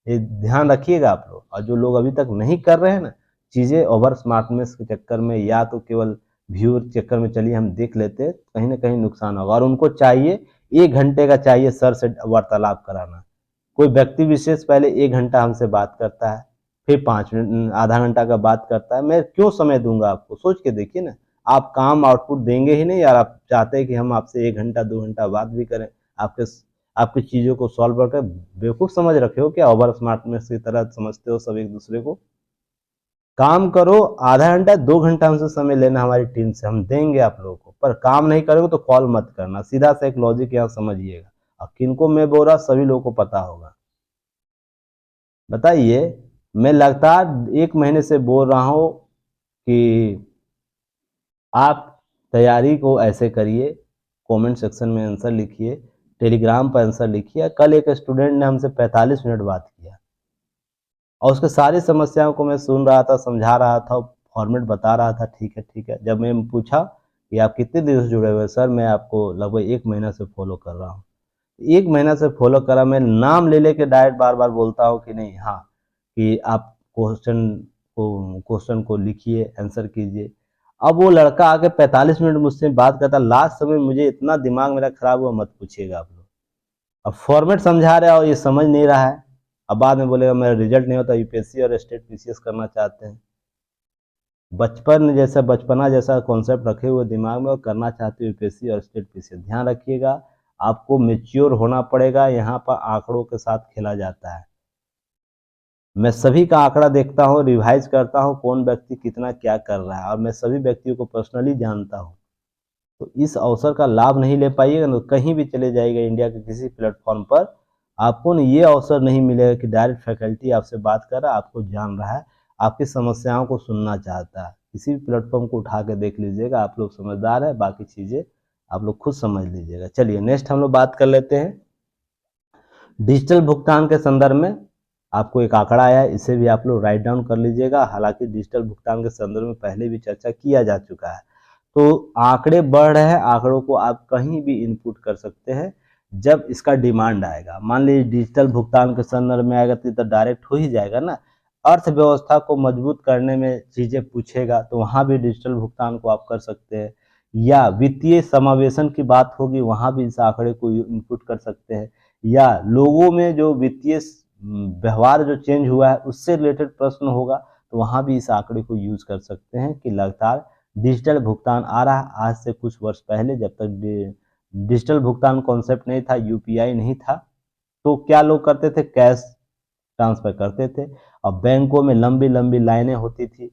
ये ध्यान रखिएगा आप लोग। और जो लोग अभी तक नहीं कर रहे हैं ना चीज़ें, ओवर स्मार्टनेस के चक्कर में या तो केवल व्यू के चक्कर में, चलिए हम देख लेते हैं, कहीं ना कहीं नुकसान होगा। और उनको चाहिए 1 घंटे का चाहिए सर से वार्तालाप कराना। कोई व्यक्ति विशेष पहले 1 घंटा हमसे बात करता है, फिर 5 मिनट, आधा घंटा का बात करता है। मैं क्यों समय दूंगा आपको, सोच के देखिए ना। आप काम आउटपुट देंगे ही नहीं यार, आप चाहते हैं कि हम आपसे 1 घंटा 2 घंटा बात भी करें, आपके आपकी चीज़ों को सॉल्व करके। बेवकूफ़ समझ रखे हो क्या, ओवर स्मार्टनेस की तरह समझते हो सब एक दूसरे को। काम करो, आधा घंटा 2 घंटा हमसे समय लेना हमारी टीम से, हम देंगे आप लोगों को, पर काम नहीं करोगे तो कॉल मत करना। सीधा सा एक लॉजिक यहाँ समझिएगा। और किनको मैं बोल रहा सभी लोगों को पता होगा। बताइए, मैं लगातार 1 महीने से बोल रहा हूँ कि आप तैयारी को ऐसे करिए, कमेंट सेक्शन में आंसर लिखिए, टेलीग्राम पर आंसर लिखिए। कल एक स्टूडेंट ने हमसे 45 मिनट बात किया, और उसके सारी समस्याओं को मैं सुन रहा था, समझा रहा था, फॉर्मेट बता रहा था, ठीक है ठीक है। जब मैं पूछा कि आप कितने दिन से जुड़े हुए हैं, सर मैं आपको लगभग 1 महीना से फॉलो कर रहा हूँ। 1 महीना से फॉलो करा, मैं नाम ले लेके डायरेक्ट बार बार बोलता हूँ कि नहीं, हाँ, कि आप क्वेश्चन को लिखिए, आंसर कीजिए। अब वो लड़का आके 45 मिनट मुझसे बात करता, लास्ट समय मुझे इतना दिमाग मेरा खराब हुआ, मत पूछिएगा आप लोग। अब फॉर्मेट समझा रहा है और ये समझ नहीं रहा है, अब बाद में बोलेगा मेरा रिजल्ट नहीं होता, यूपीएससी और स्टेट पीसीएस करना चाहते हैं। बचपन जैसा, बचपना जैसा कॉन्सेप्ट रखे हुए दिमाग में और करना चाहते हो यूपीएससी और स्टेट पीसीएस, ध्यान रखिएगा। आपको मेच्योर होना पड़ेगा, यहाँ पर आंकड़ों के साथ खेला जाता है। मैं सभी का आंकड़ा देखता हूँ, रिवाइज करता हूँ, कौन व्यक्ति कितना क्या कर रहा है, और मैं सभी व्यक्तियों को पर्सनली जानता हूँ। तो इस अवसर का लाभ नहीं ले पाइएगा ना, कहीं भी चले जाइएगा इंडिया के किसी प्लेटफॉर्म पर, आपको न ये अवसर नहीं मिलेगा कि डायरेक्ट फैकल्टी आपसे बात कर रहा है, आपको जान रहा है, आपकी समस्याओं को सुनना चाहता है। किसी भी प्लेटफॉर्म को उठा के देख लीजिएगा, आप लोग समझदार है, बाकी चीज़ें आप लोग खुद समझ लीजिएगा। चलिए नेक्स्ट हम लोग बात कर लेते हैं डिजिटल भुगतान के संदर्भ में। आपको एक आंकड़ा आया है, इसे भी आप लोग राइट डाउन कर लीजिएगा। हालांकि डिजिटल भुगतान के संदर्भ में पहले भी चर्चा किया जा चुका है। तो आंकड़े बढ़ रहे हैं, आंकड़ों को आप कहीं भी इनपुट कर सकते हैं जब इसका डिमांड आएगा। मान लीजिए डिजिटल भुगतान के संदर्भ में आएगा तो डायरेक्ट हो ही जाएगा ना। अर्थव्यवस्था को मजबूत करने में चीज़ें पूछेगा तो वहाँ भी डिजिटल भुगतान को आप कर सकते हैं, या वित्तीय समावेशन की बात होगी वहाँ भी इस आंकड़े को इनपुट कर सकते हैं, या लोगों में जो वित्तीय व्यवहार जो चेंज हुआ है उससे रिलेटेड प्रश्न होगा तो वहाँ भी इस आंकड़े को यूज कर सकते हैं कि लगातार डिजिटल भुगतान आ रहा है। आज से कुछ वर्ष पहले जब तक डिजिटल भुगतान कॉन्सेप्ट नहीं था, यूपीआई नहीं था, तो क्या लोग करते थे, कैश ट्रांसफर करते थे। अब बैंकों में लंबी लंबी लाइनें होती थी,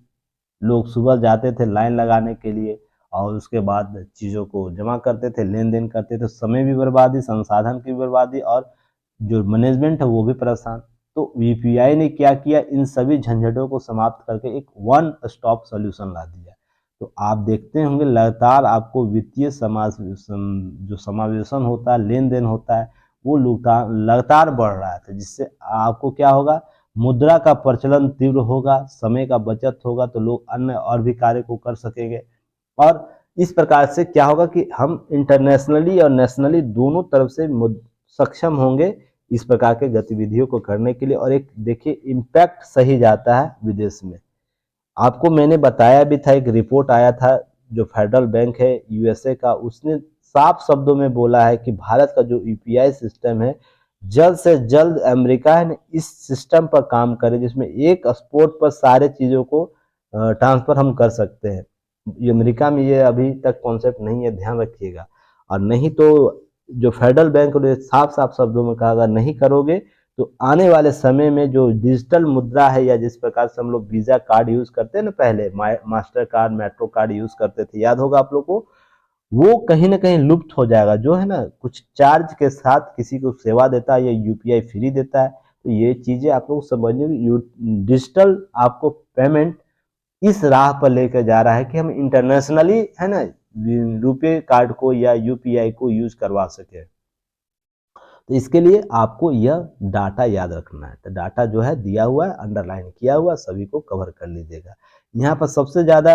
लोग सुबह जाते थे लाइन लगाने के लिए और उसके बाद चीज़ों को जमा करते थे, लेन देन करते थे। समय भी बर्बादी, संसाधन की बर्बादी और जो मैनेजमेंट है वो भी परेशान। तो यूपीआई ने क्या किया, इन सभी झंझटों को समाप्त करके एक वन स्टॉप सॉल्यूशन ला दिया। तो आप देखते होंगे लगातार आपको वित्तीय जो समावेशन होता है, लेन देन होता है, वो लगातार बढ़ रहा है। तो जिससे आपको क्या होगा, मुद्रा का प्रचलन तीव्र होगा, समय का बचत होगा, तो लोग अन्य और भी कार्य को कर सकेंगे। और इस प्रकार से क्या होगा कि हम इंटरनेशनली और नेशनली दोनों तरफ से सक्षम होंगे इस प्रकार के गतिविधियों को करने के लिए। और एक देखिए इम्पैक्ट सही जाता है विदेश में। आपको मैंने बताया भी था, एक रिपोर्ट आया था जो फेडरल बैंक है यूएसए का, उसने साफ शब्दों में बोला है कि भारत का जो यूपीआई सिस्टम है जल्द से जल्द अमेरिका है इस सिस्टम पर काम करे जिसमें एक स्पोर्ट पर सारे चीज़ों को ट्रांसफ़र हम कर सकते हैं। ये अमेरिका में ये अभी तक कॉन्सेप्ट नहीं है, ध्यान रखिएगा। और नहीं तो जो फेडरल बैंक ने साफ साफ शब्दों में कहा अगर नहीं करोगे तो आने वाले समय में जो डिजिटल मुद्रा है, या जिस प्रकार से हम लोग वीज़ा कार्ड यूज़ करते हैं ना, पहले master card, metro card use करते थे, याद होगा आप लोग को, वो कहीं न कहीं लुप्त हो जाएगा। जो है ना, कुछ चार्ज के साथ किसी को सेवा देता है या यूपीआई फ्री देता है, तो ये चीज़ें आप लोग समझिए कि डिजिटल आपको पेमेंट इस राह पर लेकर जा रहा है कि हम इंटरनेशनली है ना रुपे कार्ड को या यूपीआई को यूज़ करवा सकें। तो इसके लिए आपको यह डाटा याद रखना है। तो डाटा जो है दिया हुआ है, अंडरलाइन किया हुआ, सभी को कवर कर लीजिएगा। यहाँ पर सबसे ज़्यादा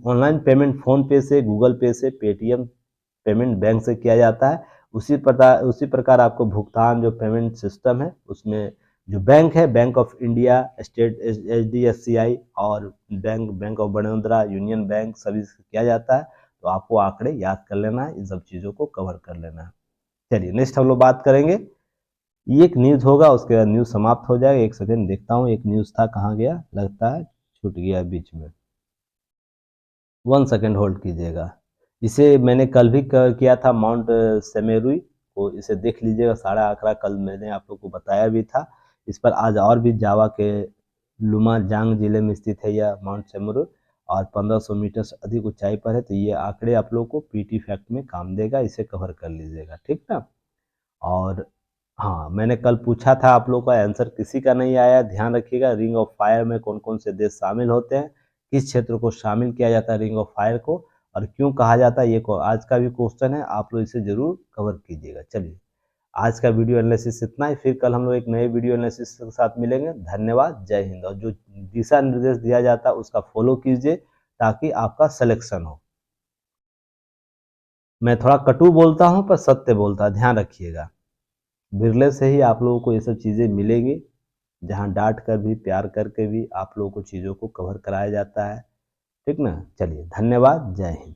ऑनलाइन पेमेंट फ़ोन पे से, गूगल पे से, पेटीएम पेमेंट बैंक से किया जाता है। उसी प्रकार आपको भुगतान जो पेमेंट सिस्टम है उसमें जो बैंक है, बैंक ऑफ इंडिया, स्टेट एचडीएफसीआई और bank of Baroda, union bank, सभी से किया जाता है। तो आपको आंकड़े याद कर लेना है, इन सब चीज़ों को कवर कर लेना है। चलिए नेक्स्ट हम लोग बात करेंगे, ये एक न्यूज़ होगा उसके बाद न्यूज़ समाप्त हो जाएगा। एक सेकंड देखता हूँ एक न्यूज़ था कहाँ गया, लगता है छूट गया बीच में। 1 सेकंड होल्ड कीजिएगा। इसे मैंने कल भी किया था, माउंट सेमेरुई को, इसे देख लीजिएगा। सारा आंकड़ा कल मैंने आप लोग को बताया भी था। इस पर आज और भी जावा के लुमाजांग जिले में स्थित है यह माउंट सेमेरुई और 1500 मीटर से अधिक ऊंचाई पर है। तो ये आंकड़े आप लोग को पीटी फैक्ट में काम देगा, इसे कवर कर लीजिएगा, ठीक ना। और हाँ, मैंने कल पूछा था, आप लोग का आंसर किसी का नहीं आया, ध्यान रखिएगा। रिंग ऑफ फायर में कौन कौन से देश शामिल होते हैं, किस क्षेत्र को शामिल किया जाता है रिंग ऑफ फायर को, और क्यों कहा जाता है, ये आज का भी क्वेश्चन है, आप लोग इसे जरूर कवर कीजिएगा। चलिए आज का वीडियो एनालिसिस इतना ही, फिर कल हम लोग एक नए वीडियो एनालिसिस के साथ मिलेंगे। धन्यवाद, जय हिंद। और जो दिशा निर्देश दिया जाता है उसका फॉलो कीजिए ताकि आपका सिलेक्शन हो। मैं थोड़ा कटु बोलता हूँ पर सत्य बोलता, ध्यान रखिएगा। बिरले से ही आप लोगों को ये सब चीज़ें मिलेंगी, जहाँ डांट कर भी, प्यार करके भी आप लोगों को चीज़ों को कवर कराया जाता है, ठीक ना। चलिए धन्यवाद, जय हिंद।